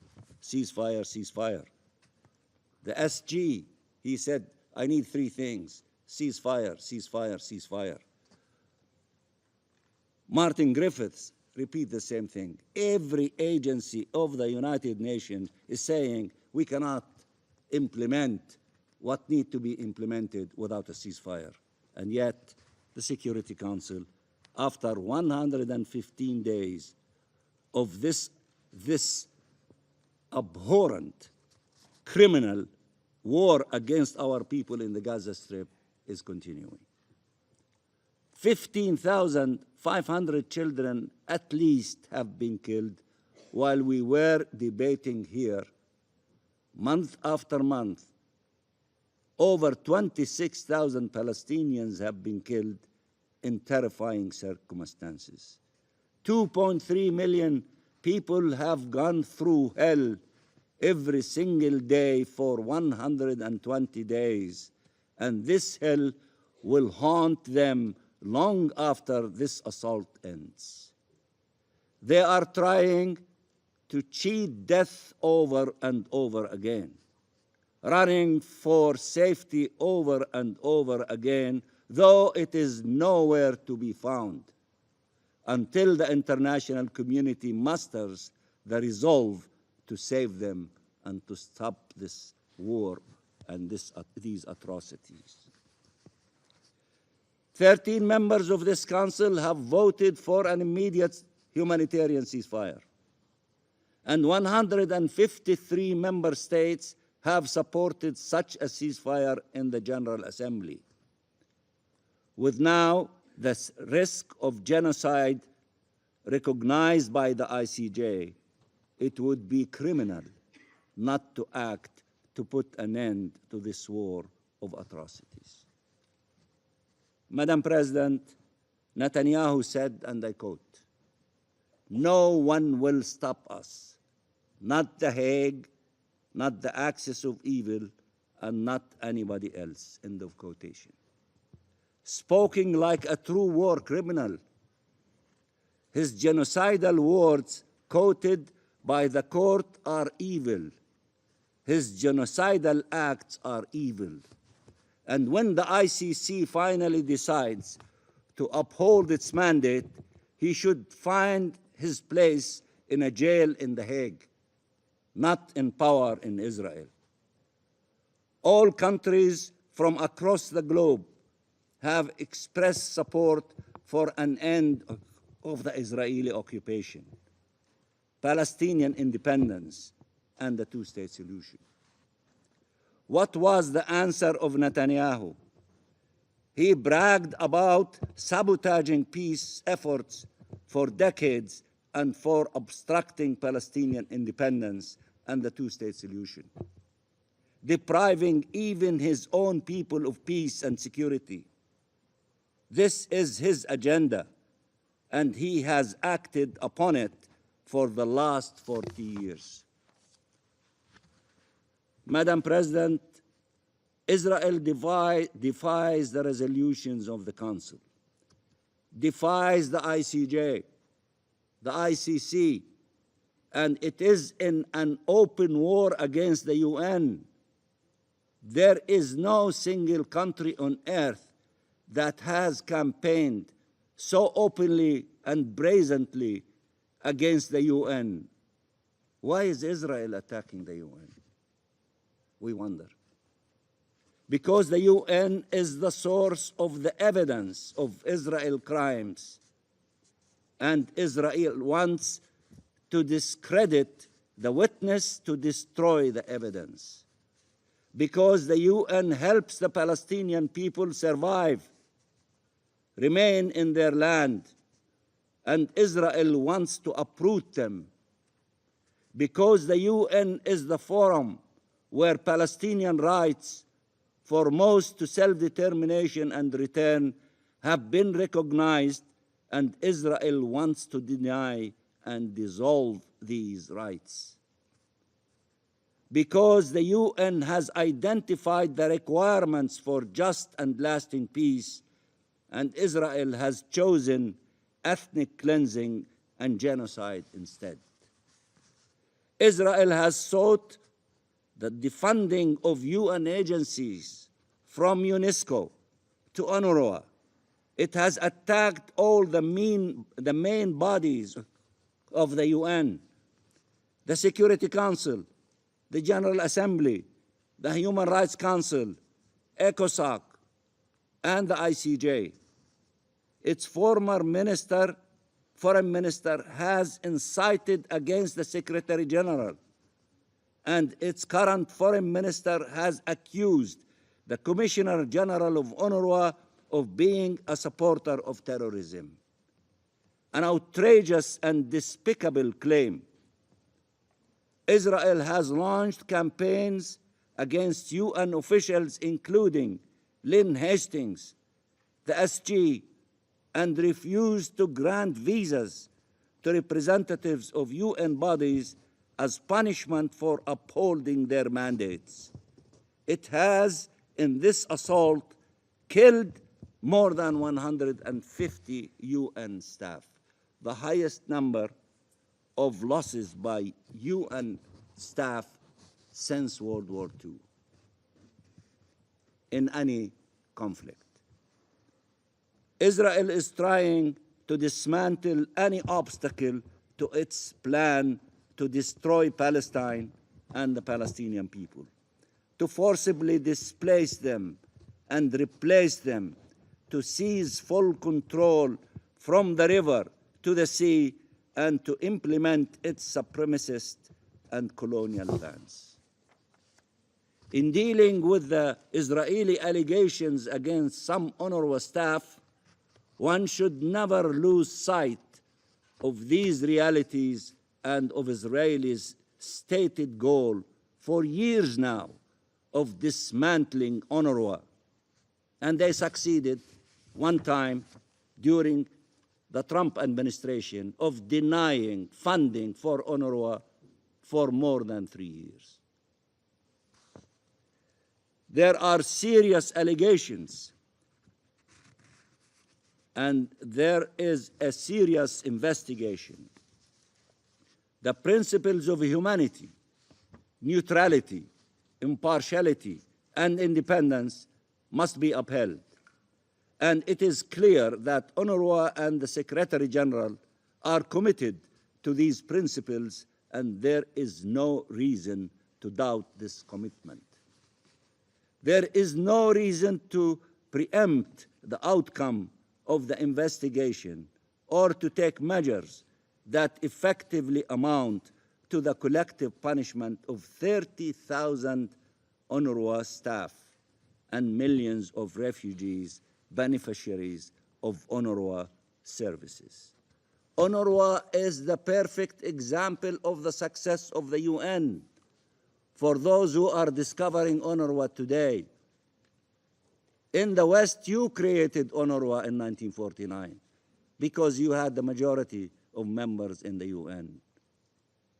ceasefire, ceasefire. The SG, he said, I need 3 things: ceasefire, ceasefire, ceasefire. Martin Griffiths repeat the same thing. Every agency of the United Nations is saying we cannot implement what needs to be implemented without a ceasefire. And yet, the Security Council, after 115 days of this abhorrent, criminal war against our people in the Gaza Strip, is continuing. 15,500 children at least have been killed while we were debating here, month after month. Over 26,000 Palestinians have been killed in terrifying circumstances. 2.3 million people have gone through hell every single day for 120 days, and this hell will haunt them long after this assault ends. They are trying to cheat death over and over again, running for safety over and over again, though it is nowhere to be found, until the international community musters the resolve to save them and to stop this war and these atrocities. 13 members of this council have voted for an immediate humanitarian ceasefire, and 153 member states have supported such a ceasefire in the General Assembly. With now the risk of genocide recognized by the ICJ, it would be criminal not to act to put an end to this war of atrocities. Madam President, Netanyahu said, and I quote, "No one will stop us, not The Hague, not the axis of evil, and not anybody else," end of quotation. Spoken like a true war criminal. His genocidal words quoted by the court are evil. His genocidal acts are evil. And when the ICC finally decides to uphold its mandate, he should find his place in a jail in The Hague, not in power in Israel. All countries from across the globe have expressed support for an end of the Israeli occupation, Palestinian independence, and the two-state solution. What was the answer of Netanyahu? He bragged about sabotaging peace efforts for decades and for obstructing Palestinian independence and the two-state solution, depriving even his own people of peace and security. This is his agenda, and he has acted upon it for the last 40 years. Madam President, Israel defies the resolutions of the Council, defies the ICJ, the ICC, and it is in an open war against the UN. There is no single country on earth that has campaigned so openly and brazenly against the UN. Why is Israel attacking the UN? We wonder. Because the UN is the source of the evidence of Israel crimes, and Israel wants to discredit the witness to destroy the evidence. Because the UN helps the Palestinian people survive, remain in their land, and Israel wants to uproot them. Because the UN is the forum where Palestinian rights, foremost to self-determination and return, have been recognized, and Israel wants to deny and dissolve these rights. Because the UN has identified the requirements for just and lasting peace, and Israel has chosen ethnic cleansing and genocide instead. Israel has sought the defunding of UN agencies, from UNESCO to UNRWA. It has attacked all the main bodies of the UN, the Security Council, the General Assembly, the Human Rights Council, ECOSOC, and the ICJ. Its former foreign minister has incited against the Secretary General, and its current foreign minister has accused the Commissioner General of UNRWA of being a supporter of terrorism. An outrageous and despicable claim. Israel has launched campaigns against UN officials, including Lynn Hastings, the SG, and refused to grant visas to representatives of UN bodies as punishment for upholding their mandates. It has, in this assault, killed more than 150 UN staff, the highest number of losses by UN staff since World War II in any conflict. Israel is trying to dismantle any obstacle to its plan to destroy Palestine and the Palestinian people, to forcibly displace them and replace them, to seize full control from the river to the sea, and to implement its supremacist and colonial plans. In dealing with the Israeli allegations against some UNRWA staff, one should never lose sight of these realities and of Israel's stated goal for years now of dismantling UNRWA. And they succeeded one time during the Trump administration of denying funding for UNRWA for more than 3 years. There are serious allegations, and there is a serious investigation. The principles of humanity, neutrality, impartiality, and independence must be upheld. And it is clear that UNRWA and the Secretary General are committed to these principles, and there is no reason to doubt this commitment. There is no reason to preempt the outcome of the investigation or to take measures that effectively amount to the collective punishment of 30,000 UNRWA staff and millions of refugees, beneficiaries of UNRWA services. UNRWA is the perfect example of the success of the UN. For those who are discovering UNRWA today, in the West, you created UNRWA in 1949 because you had the majority of members in the UN.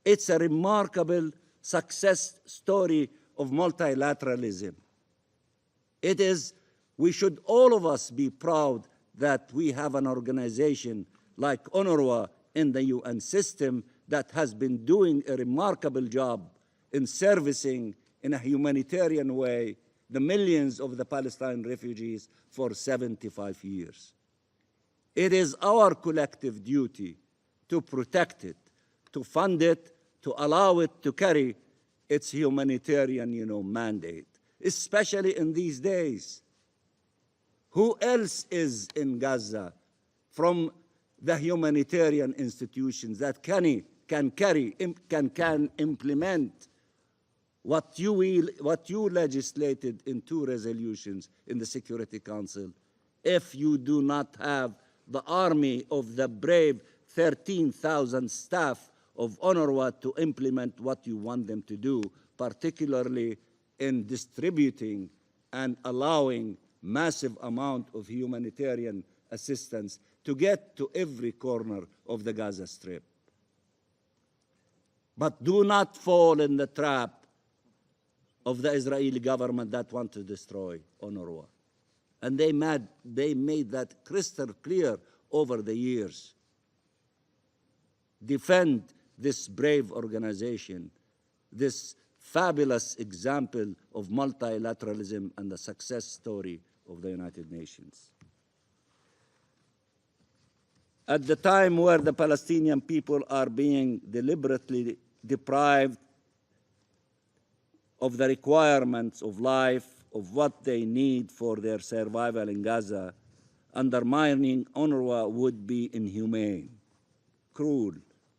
It's a remarkable success story of multilateralism. We should all of us be proud that we have an organization like UNRWA in the UN system that has been doing a remarkable job in servicing in a humanitarian way the millions of the Palestinian refugees for 75 years. It is our collective duty to protect it, to fund it, to allow it to carry its humanitarian, mandate, especially in these days. Who else is in Gaza from the humanitarian institutions that can implement what you legislated in 2 resolutions in the Security Council, if you do not have the army of the brave 13,000 staff of UNRWA to implement what you want them to do, particularly in distributing and allowing massive amount of humanitarian assistance to get to every corner of the Gaza Strip. But do not fall in the trap of the Israeli government that want to destroy UNRWA. And they made that crystal clear over the years. Defend this brave organization, this fabulous example of multilateralism and the success story of the United Nations. At the time where the Palestinian people are being deliberately deprived of the requirements of life, of what they need for their survival in Gaza, undermining UNRWA would be inhumane, cruel,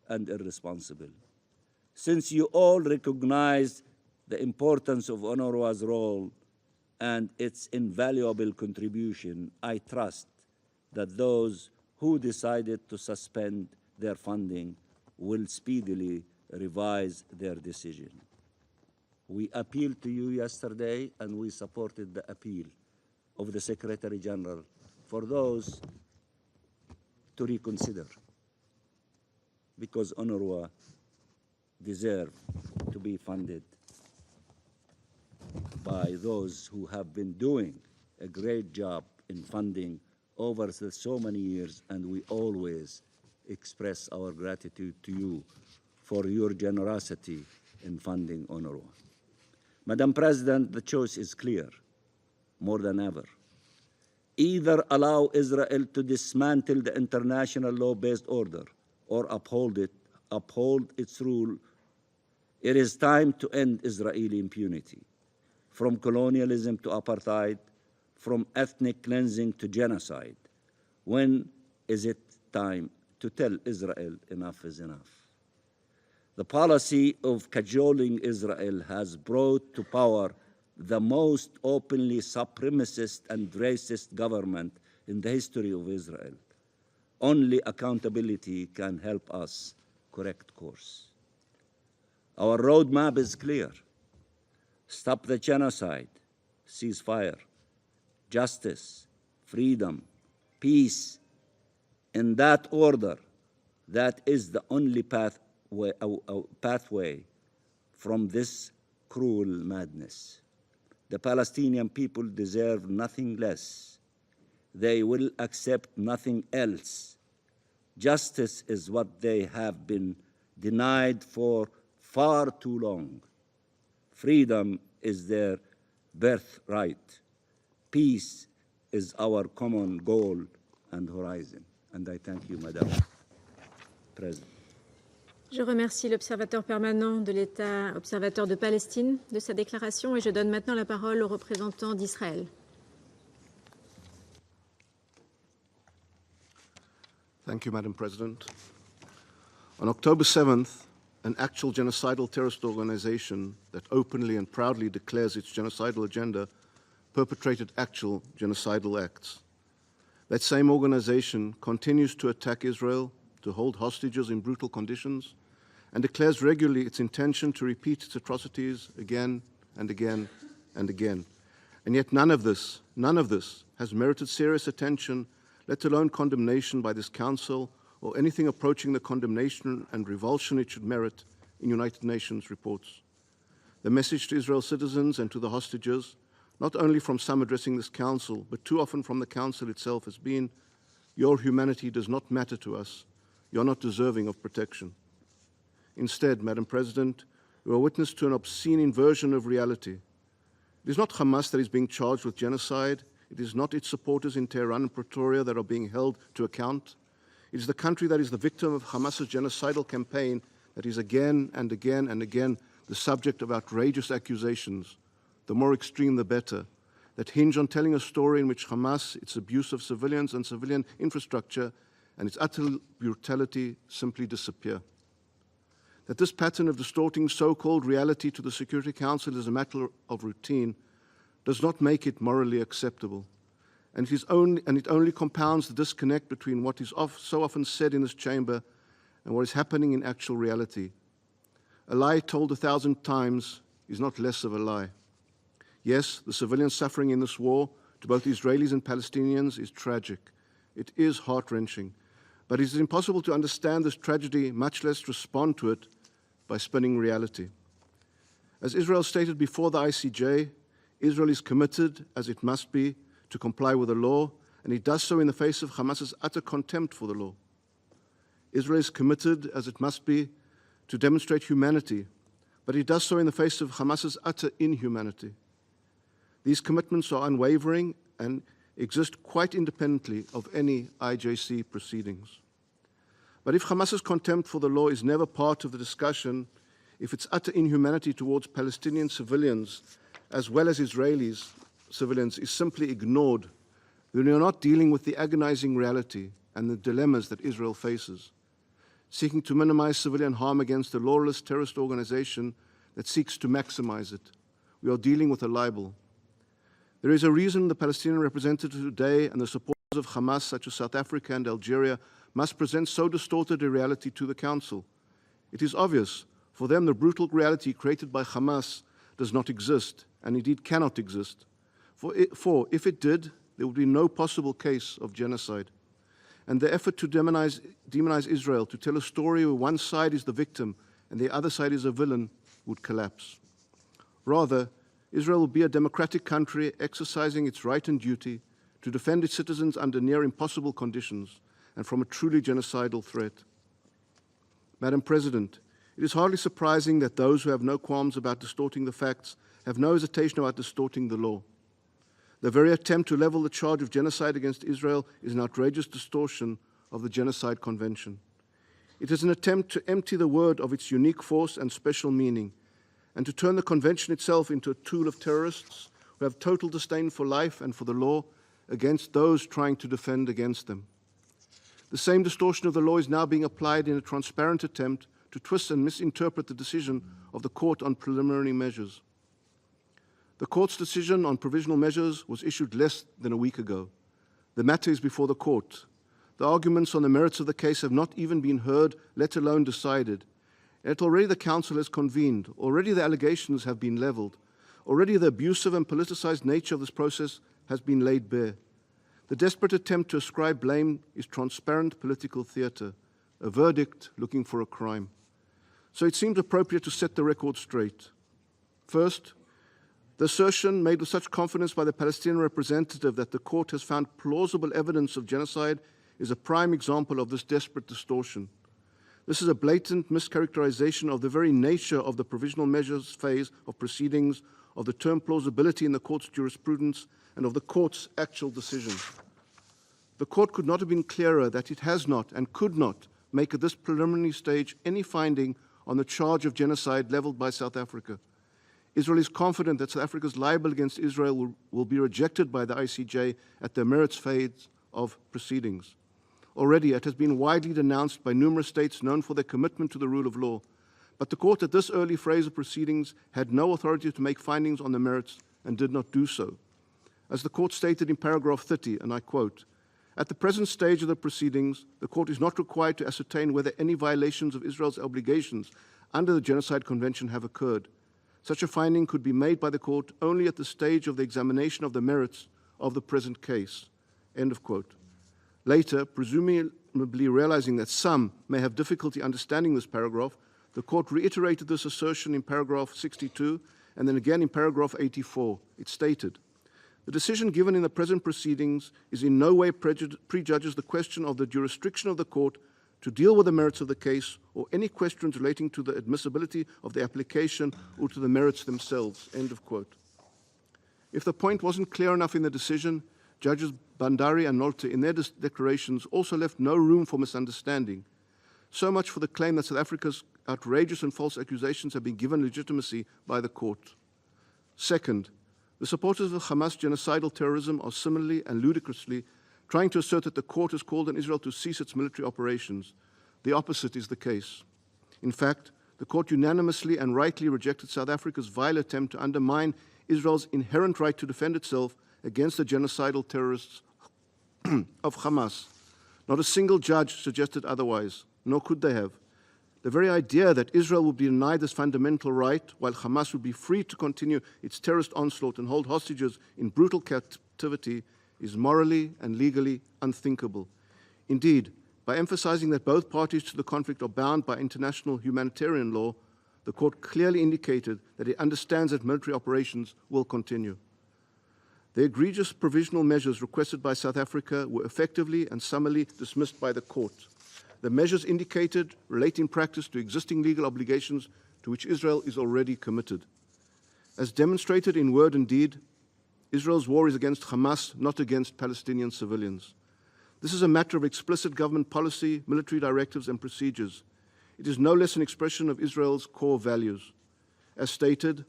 and irresponsible. Since you all recognize the importance of UNRWA's role and its invaluable contribution, I trust that those who decided to suspend their funding will speedily revise their decision. We appealed to you yesterday, and we supported the appeal of the Secretary General for those to reconsider, because UNRWA deserve to be funded by those who have been doing a great job in funding over so many years, and we always express our gratitude to you for your generosity in funding UNRWA. Madam President, the choice is clear, more than ever. Either allow Israel to dismantle the international law-based order or uphold its rule. It is time to end Israeli impunity, from colonialism to apartheid, from ethnic cleansing to genocide. When is it time to tell Israel enough is enough? The policy of cajoling Israel has brought to power the most openly supremacist and racist government in the history of Israel. Only accountability can help us correct course. Our roadmap is clear. Stop the genocide, ceasefire, justice, freedom, peace. In that order, that is the only pathway from this cruel madness. The Palestinian people deserve nothing less. They will accept nothing else. Justice is what they have been denied for far too long. Freedom is their birthright. Peace is our common goal and horizon. And I thank you, Madam President. Je remercie l'observateur permanent de l'État observateur de Palestine de sa déclaration et je donne maintenant la parole au représentant d'Israël. Thank you, Madam President. On October 7th, an actual genocidal terrorist organization that openly and proudly declares its genocidal agenda perpetrated actual genocidal acts. That same organization continues to attack Israel, to hold hostages in brutal conditions, and declares regularly its intention to repeat its atrocities again and again and again. And yet none of this has merited serious attention, let alone condemnation by this Council or anything approaching the condemnation and revulsion it should merit in United Nations reports. The message to Israel's citizens and to the hostages, not only from some addressing this Council, but too often from the Council itself, has been, your humanity does not matter to us. You're not deserving of protection. Instead, Madam President, we are witness to an obscene inversion of reality. It is not Hamas that is being charged with genocide. It is not its supporters in Tehran and Pretoria that are being held to account. It is the country that is the victim of Hamas's genocidal campaign that is again and again and again the subject of outrageous accusations, the more extreme the better, that hinge on telling a story in which Hamas, its abuse of civilians and civilian infrastructure, and its utter brutality simply disappear. That this pattern of distorting so-called reality to the Security Council is a matter of routine does not make it morally acceptable. And it only compounds the disconnect between what is so often said in this chamber and what is happening in actual reality. A lie told 1,000 times is not less of a lie. Yes, the civilian suffering in this war to both Israelis and Palestinians is tragic. It is heart-wrenching. But it is impossible to understand this tragedy, much less respond to it, by spinning reality. As Israel stated before the ICJ, Israel is committed, as it must be, to comply with the law, and it does so in the face of Hamas's utter contempt for the law. Israel is committed, as it must be, to demonstrate humanity, but it does so in the face of Hamas's utter inhumanity. These commitments are unwavering and exist quite independently of any IJC proceedings. But if Hamas's contempt for the law is never part of the discussion, if its utter inhumanity towards Palestinian civilians as well as Israelis civilians is simply ignored, then we are not dealing with the agonizing reality and the dilemmas that Israel faces, seeking to minimize civilian harm against a lawless terrorist organization that seeks to maximize it. We are dealing with a libel. There is a reason the Palestinian representative today and the supporters of Hamas, such as South Africa and Algeria, must present so distorted a reality to the Council. It is obvious. For them, the brutal reality created by Hamas does not exist, and indeed cannot exist. For if it did, there would be no possible case of genocide. And the effort to demonize Israel, to tell a story where one side is the victim and the other side is a villain, would collapse. Rather, Israel will be a democratic country exercising its right and duty to defend its citizens under near impossible conditions and from a truly genocidal threat. Madam President, it is hardly surprising that those who have no qualms about distorting the facts have no hesitation about distorting the law. The very attempt to level the charge of genocide against Israel is an outrageous distortion of the Genocide Convention. It is an attempt to empty the word of its unique force and special meaning, and to turn the convention itself into a tool of terrorists who have total disdain for life and for the law against those trying to defend against them. The same distortion of the law is now being applied in a transparent attempt to twist and misinterpret the decision of the Court on preliminary measures. The Court's decision on provisional measures was issued less than a week ago. The matter is before the Court. The arguments on the merits of the case have not even been heard, let alone decided. Yet already the Council has convened, already the allegations have been levelled, already the abusive and politicised nature of this process has been laid bare. The desperate attempt to ascribe blame is transparent political theatre, a verdict looking for a crime. So it seems appropriate to set the record straight. First, the assertion made with such confidence by the Palestinian representative that the Court has found plausible evidence of genocide is a prime example of this desperate distortion. This is a blatant mischaracterization of the very nature of the provisional measures phase of proceedings, of the term plausibility in the Court's jurisprudence, and of the Court's actual decision. The Court could not have been clearer that it has not and could not make at this preliminary stage any finding on the charge of genocide levelled by South Africa. Israel is confident that South Africa's libel against Israel will be rejected by the ICJ at the merits phase of proceedings. Already it has been widely denounced by numerous states known for their commitment to the rule of law, but the Court at this early phase of proceedings had no authority to make findings on the merits and did not do so. As the Court stated in paragraph 30, and I quote, "At the present stage of the proceedings, the Court is not required to ascertain whether any violations of Israel's obligations under the Genocide Convention have occurred. Such a finding could be made by the Court only at the stage of the examination of the merits of the present case." End of quote. Later, presumably realizing that some may have difficulty understanding this paragraph, the Court reiterated this assertion in paragraph 62 and then again in paragraph 84. It stated, "The decision given in the present proceedings is in no way prejudges the question of the jurisdiction of the Court to deal with the merits of the case or any questions relating to the admissibility of the application or to the merits themselves, end of quote. If the point wasn't clear enough in the decision, Judges Bandari and Nolte in their declarations also left no room for misunderstanding. So much for the claim that South Africa's outrageous and false accusations have been given legitimacy by the court. Second, the supporters of Hamas genocidal terrorism are similarly and ludicrously trying to assert that the court has called on Israel to cease its military operations. The opposite is the case. In fact, the court unanimously and rightly rejected South Africa's vile attempt to undermine Israel's inherent right to defend itself against the genocidal terrorists of Hamas. Not a single judge suggested otherwise, nor could they have. The very idea that Israel would be denied this fundamental right while Hamas would be free to continue its terrorist onslaught and hold hostages in brutal captivity is morally and legally unthinkable. Indeed, by emphasizing that both parties to the conflict are bound by international humanitarian law, the court clearly indicated that it understands that military operations will continue. The egregious provisional measures requested by South Africa were effectively and summarily dismissed by the court. The measures indicated relate in practice to existing legal obligations to which Israel is already committed. As demonstrated in word and deed, Israel's war is against Hamas, not against Palestinian civilians. This is a matter of explicit government policy, military directives, and procedures. It is no less an expression of Israel's core values. As stated,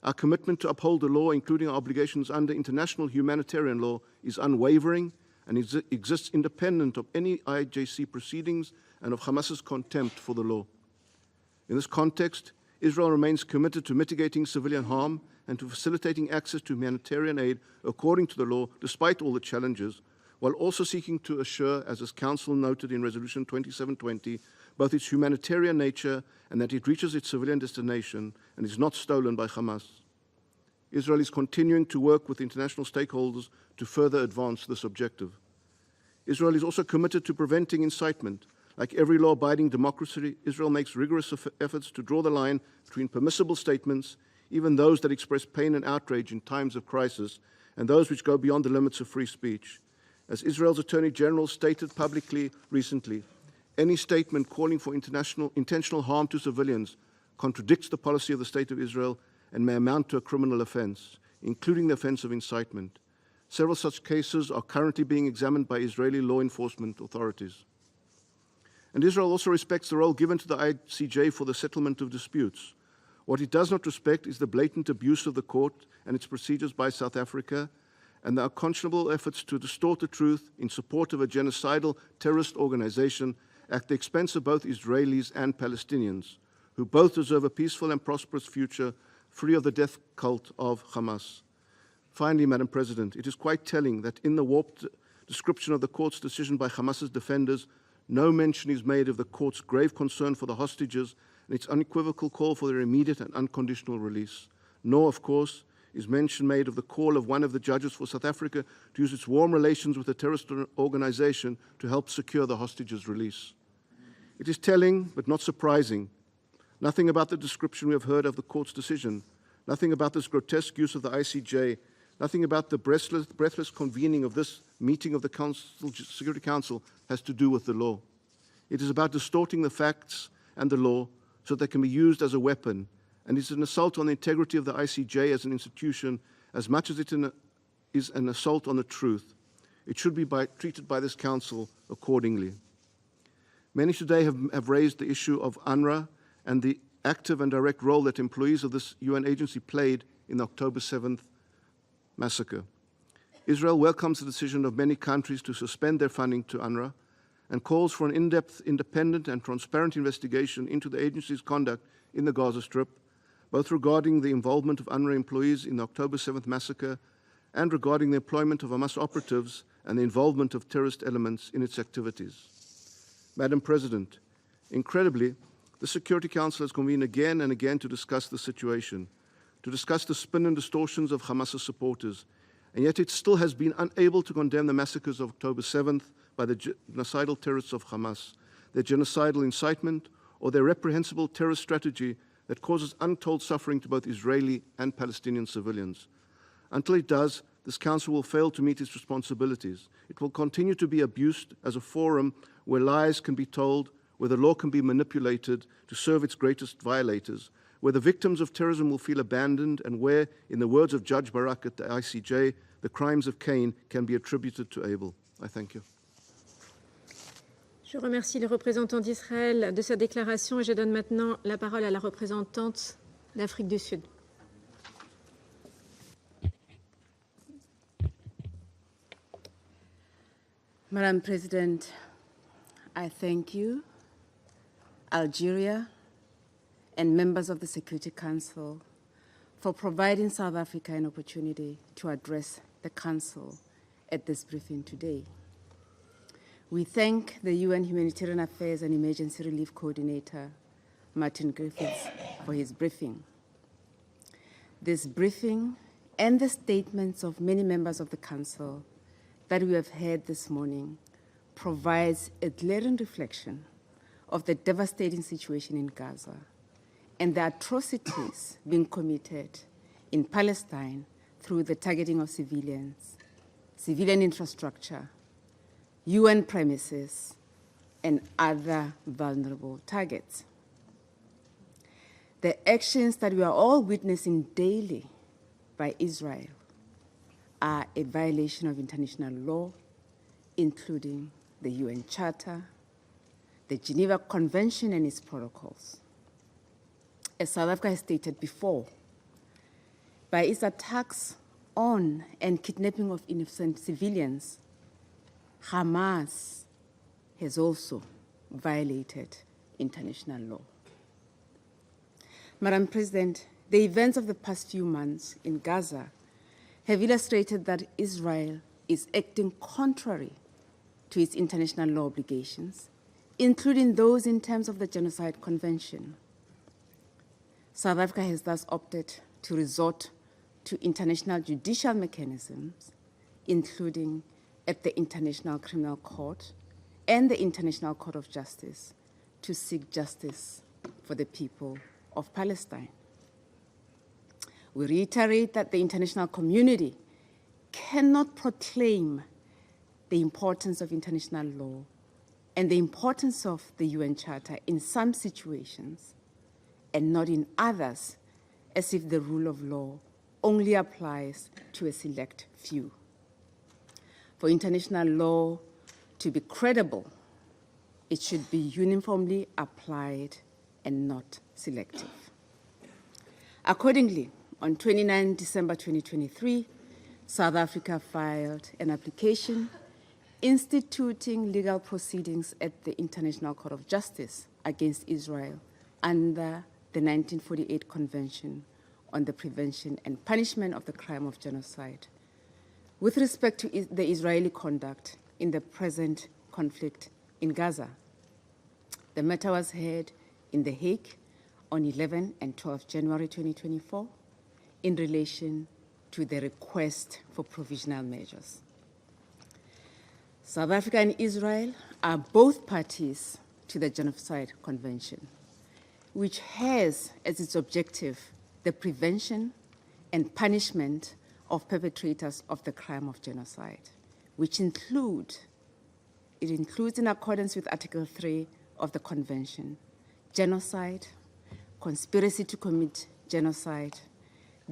our commitment to uphold the law, including our obligations under international humanitarian law, is unwavering and exists independent of any IJC proceedings and of Hamas's contempt for the law. In this context, Israel remains committed to mitigating civilian harm and to facilitating access to humanitarian aid according to the law, despite all the challenges, while also seeking to assure, as this Council noted in Resolution 2720, both its humanitarian nature and that it reaches its civilian destination and is not stolen by Hamas. Israel is continuing to work with international stakeholders to further advance this objective. Israel is also committed to preventing incitement. Like every law-abiding democracy, Israel makes rigorous efforts to draw the line between permissible statements, even those that express pain and outrage in times of crisis, and those which go beyond the limits of free speech. As Israel's Attorney General stated publicly recently, any statement calling for intentional harm to civilians contradicts the policy of the State of Israel and may amount to a criminal offense, including the offense of incitement. Several such cases are currently being examined by Israeli law enforcement authorities. And Israel also respects the role given to the ICJ for the settlement of disputes. What it does not respect is the blatant abuse of the court and its procedures by South Africa, and the unconscionable efforts to distort the truth in support of a genocidal terrorist organization at the expense of both Israelis and Palestinians, who both deserve a peaceful and prosperous future free of the death cult of Hamas. Finally, Madam President, it is quite telling that in the warped description of the court's decision by Hamas's defenders, no mention is made of the court's grave concern for the hostages and its unequivocal call for their immediate and unconditional release. Nor, of course, is mention made of the call of one of the judges for South Africa to use its warm relations with the terrorist organization to help secure the hostages' release. It is telling, but not surprising. Nothing about the description we have heard of the court's decision, nothing about this grotesque use of the ICJ, nothing about the breathless convening of this meeting of the Security Council has to do with the law. It is about distorting the facts and the law so that they can be used as a weapon, and it's an assault on the integrity of the ICJ as an institution as much as it is an assault on the truth. It should be treated by this Council accordingly. Many today have raised the issue of UNRWA and the active and direct role that employees of this UN agency played in the October 7th massacre. Israel welcomes the decision of many countries to suspend their funding to UNRWA and calls for an in-depth, independent and transparent investigation into the agency's conduct in the Gaza Strip, both regarding the involvement of UNRWA employees in the October 7th massacre and regarding the employment of Hamas operatives and the involvement of terrorist elements in its activities. Madam President, incredibly, the Security Council has convened again and again to discuss the situation, to discuss the spin and distortions of Hamas's supporters, and yet it still has been unable to condemn the massacres of October 7th by the genocidal terrorists of Hamas, their genocidal incitement, or their reprehensible terrorist strategy that causes untold suffering to both Israeli and Palestinian civilians. Until it does, this Council will fail to meet its responsibilities. It will continue to be abused as a forum where lies can be told, where the law can be manipulated to serve its greatest violators, where the victims of terrorism will feel abandoned, and where, in the words of Judge Barak at the ICJ, the crimes of Cain can be attributed to Abel. I thank you. Je remercie le représentant d'Israël de sa déclaration et je donne maintenant la parole à la représentante d'Afrique du Sud. Madam President, I thank you, Algeria, and members of the Security Council for providing South Africa an opportunity to address the Council at this briefing today. We thank the UN Humanitarian Affairs and Emergency Relief Coordinator, Martin Griffiths, for his briefing. This briefing and the statements of many members of the Council that we have heard this morning provides a glaring reflection of the devastating situation in Gaza and the atrocities being committed in Palestine through the targeting of civilians, civilian infrastructure, UN premises, and other vulnerable targets. The actions that we are all witnessing daily by Israel are a violation of international law, including the UN Charter, the Geneva Convention and its protocols. As South Africa has stated before, by its attacks on and kidnapping of innocent civilians, Hamas has also violated international law. Madam President, the events of the past few months in Gaza have illustrated that Israel is acting contrary to its international law obligations, including those in terms of the Genocide Convention. South Africa has thus opted to resort to international judicial mechanisms, including at the International Criminal Court and the International Court of Justice, to seek justice for the people of Palestine. We reiterate that the international community cannot proclaim the importance of international law and the importance of the UN Charter in some situations and not in others, as if the rule of law only applies to a select few. For international law to be credible, it should be uniformly applied and not selective. Accordingly, on 29 December 2023, South Africa filed an application instituting legal proceedings at the International Court of Justice against Israel under the 1948 Convention on the Prevention and Punishment of the Crime of Genocide, with respect to the Israeli conduct in the present conflict in Gaza. The matter was heard in The Hague on 11 and 12 January 2024 in relation to the request for provisional measures. South Africa and Israel are both parties to the Genocide Convention, which has as its objective the prevention and punishment of perpetrators of the crime of genocide, which includes, in accordance with Article 3 of the Convention, genocide, conspiracy to commit genocide,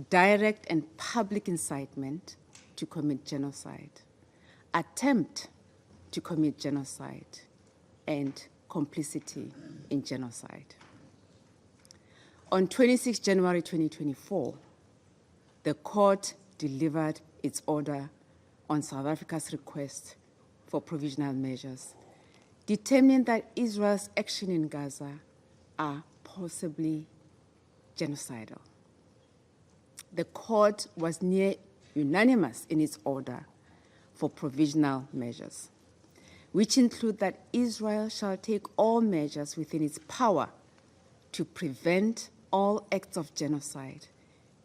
direct and public incitement to commit genocide, attempt to commit genocide, and complicity in genocide. On 26 January 2024, the court delivered its order on South Africa's request for provisional measures, determining that Israel's action in Gaza are possibly genocidal. The court was near unanimous in its order for provisional measures, which include that Israel shall take all measures within its power to prevent all acts of genocide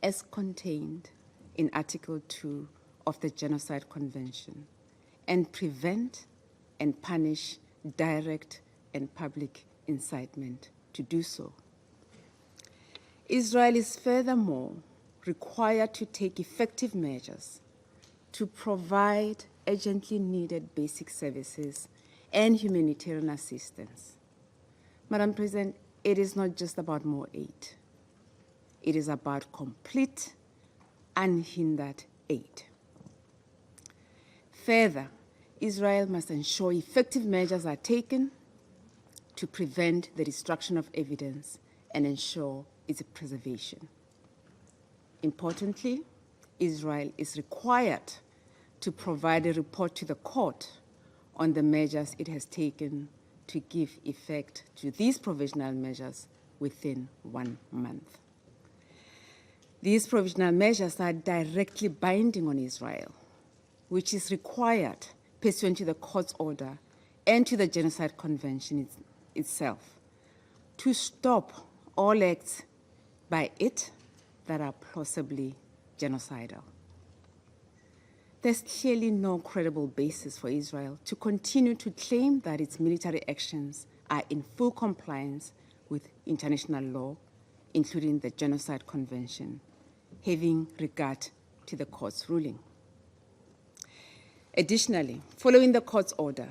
as contained in Article 2 of the Genocide Convention, and prevent and punish direct and public incitement to do so. Israel is furthermore required to take effective measures to provide urgently needed basic services and humanitarian assistance. Madam President, it is not just about more aid. It is about complete, unhindered aid. Further, Israel must ensure effective measures are taken to prevent the destruction of evidence and ensure its preservation. Importantly, Israel is required to provide a report to the court on the measures it has taken to give effect to these provisional measures within 1 month. These provisional measures are directly binding on Israel, which is required pursuant to the court's order and to the Genocide Convention itself to stop all acts by it that are plausibly genocidal. There's clearly no credible basis for Israel to continue to claim that its military actions are in full compliance with international law, including the Genocide Convention, having regard to the court's ruling. Additionally, following the court's order,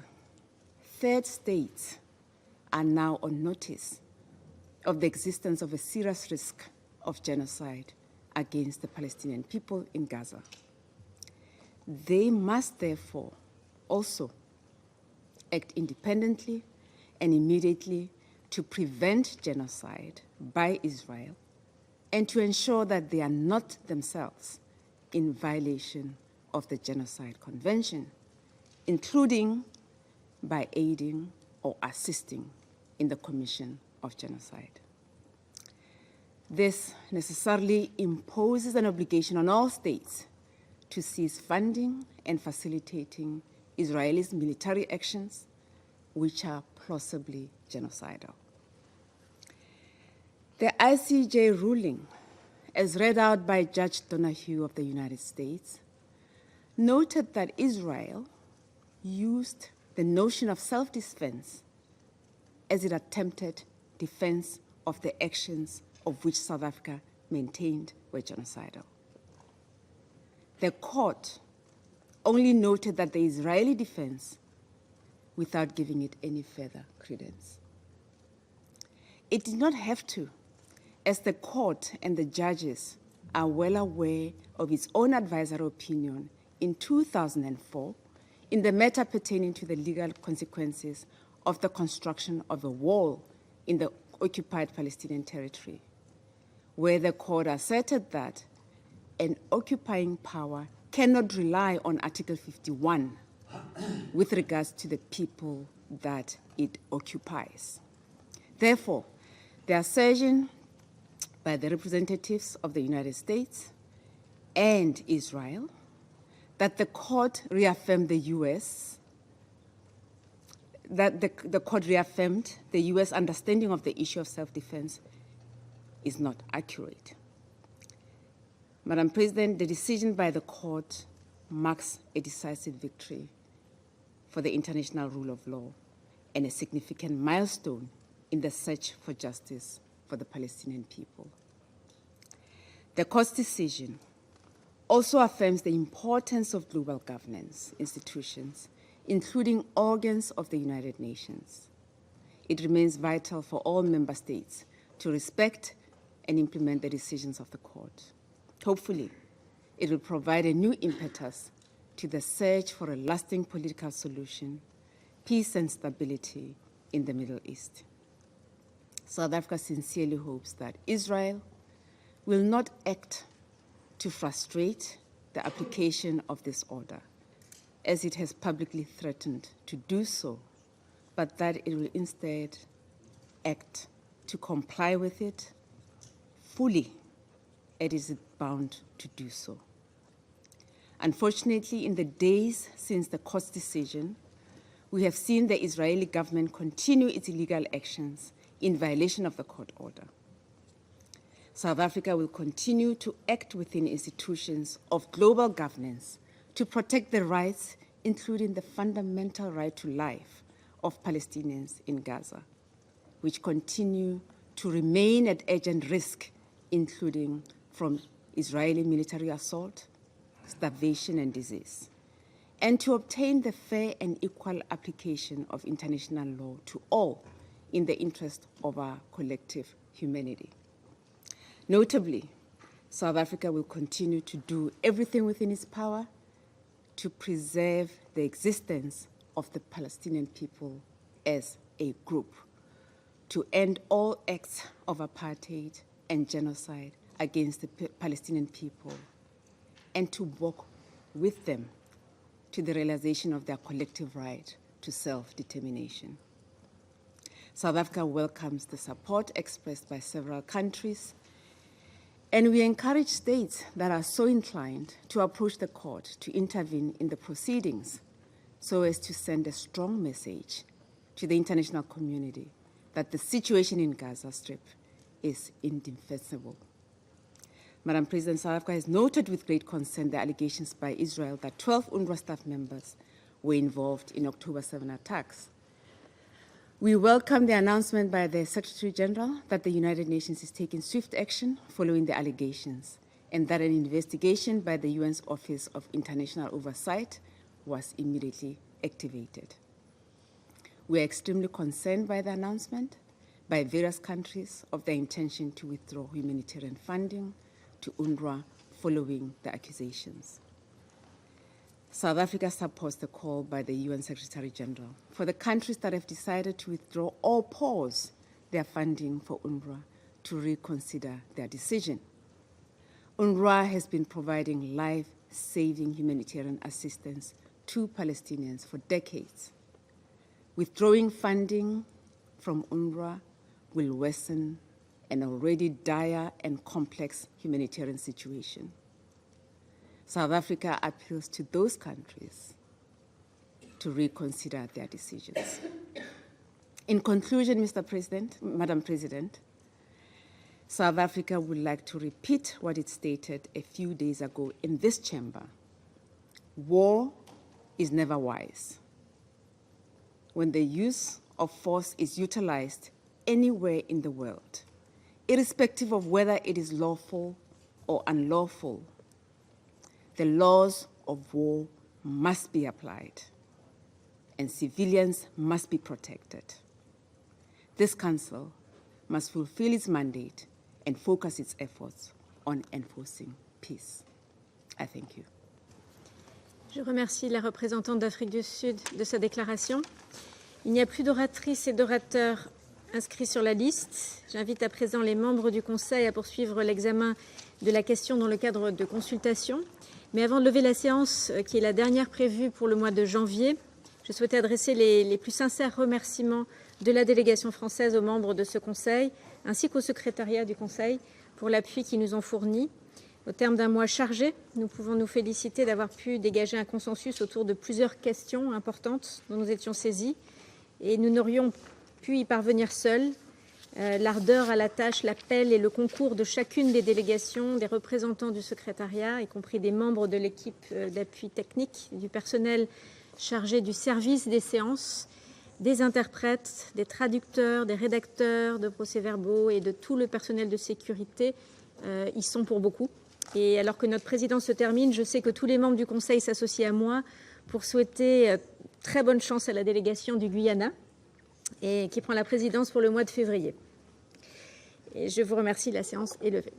third states are now on notice of the existence of a serious risk of genocide against the Palestinian people in Gaza. They must therefore also act independently and immediately to prevent genocide by Israel and to ensure that they are not themselves in violation of the Genocide Convention, including by aiding or assisting in the commission of genocide. This necessarily imposes an obligation on all states to cease funding and facilitating Israel's military actions, which are plausibly genocidal. The ICJ ruling, as read out by Judge Donahue of the United States, noted that Israel used the notion of self-defense as it attempted defense of the actions of which South Africa maintained were genocidal. The court only noted that the Israeli defense without giving it any further credence. It did not have to, as the court and the judges are well aware of its own advisory opinion in 2004 in the matter pertaining to the legal consequences of the construction of a wall in the occupied Palestinian territory, where the court asserted that an occupying power cannot rely on Article 51 with regards to the people that it occupies. Therefore, the assertion by the representatives of the United States and Israel that the court reaffirmed the U.S. that the court reaffirmed the U.S. understanding of the issue of self-defense is not accurate. Madam President, the decision by the court marks a decisive victory for the international rule of law and a significant milestone in the search for justice for the Palestinian people. The court's decision also affirms the importance of global governance institutions, including organs of the United Nations. It remains vital for all member states to respect and implement the decisions of the court. Hopefully, it will provide a new impetus to the search for a lasting political solution, peace and stability in the Middle East. South Africa sincerely hopes that Israel will not act to frustrate the application of this order, as it has publicly threatened to do so, but that it will instead act to comply with it fully, as it is bound to do so. Unfortunately, in the days since the court's decision, we have seen the Israeli government continue its illegal actions in violation of the court order. South Africa will continue to act within institutions of global governance to protect the rights, including the fundamental right to life, of Palestinians in Gaza, which continue to remain at urgent risk, including from Israeli military assault, starvation, and disease, and to obtain the fair and equal application of international law to all in the interest of our collective humanity. Notably, South Africa will continue to do everything within its power to preserve the existence of the Palestinian people as a group, to end all acts of apartheid and genocide against the Palestinian people, and to work with them to the realization of their collective right to self-determination. South Africa welcomes the support expressed by several countries, and we encourage states that are so inclined to approach the court to intervene in the proceedings so as to send a strong message to the international community that the situation in Gaza Strip is indefensible. Madam President, South Africa has noted with great concern the allegations by Israel that 12 UNRWA staff members were involved in October 7 attacks. We welcome the announcement by the Secretary General that the United Nations is taking swift action following the allegations, and that an investigation by the UN's Office of International Oversight was immediately activated. We are extremely concerned by the announcement by various countries of their intention to withdraw humanitarian funding to UNRWA following the accusations. South Africa supports the call by the UN Secretary General for the countries that have decided to withdraw or pause their funding for UNRWA to reconsider their decision. UNRWA has been providing life-saving humanitarian assistance to Palestinians for decades. Withdrawing funding from UNRWA will worsen an already dire and complex humanitarian situation. South Africa appeals to those countries to reconsider their decisions. In conclusion, Madam President, South Africa would like to repeat what it stated a few days ago in this chamber. War is never wise. When the use of force is utilized anywhere in the world, irrespective of whether it is lawful or unlawful, the laws of war must be applied, and civilians must be protected. This Council must fulfill its mandate and focus its efforts on enforcing peace. I thank you. Je remercie la représentante d'Afrique du Sud de sa déclaration. Il n'y a plus d'oratrices et d'orateurs inscrits sur la liste. J'invite à présent les membres du Conseil à poursuivre l'examen de la question dans le cadre de consultation. Mais avant de lever la séance, qui est la dernière prévue pour le mois de janvier, je souhaitais adresser les plus sincères remerciements de la délégation française aux membres de ce Conseil, ainsi qu'au secrétariat du Conseil pour l'appui qu'ils nous ont fourni. Au terme d'un mois chargé, nous pouvons nous féliciter d'avoir pu dégager un consensus autour de plusieurs questions importantes dont nous étions saisis, et nous n'aurions pu y parvenir seuls. L'ardeur à la tâche, l'appel et le concours de chacune des délégations, des représentants du secrétariat, y compris des membres de l'équipe d'appui technique, du personnel chargé du service des séances, des interprètes, des traducteurs, des rédacteurs de procès-verbaux et de tout le personnel de sécurité y sont pour beaucoup. Et alors que notre présidence se termine, je sais que tous les membres du Conseil s'associent à moi pour souhaiter très bonne chance à la délégation du Guyana, et qui prend la présidence pour le mois de février. Et je vous remercie, la séance est levée.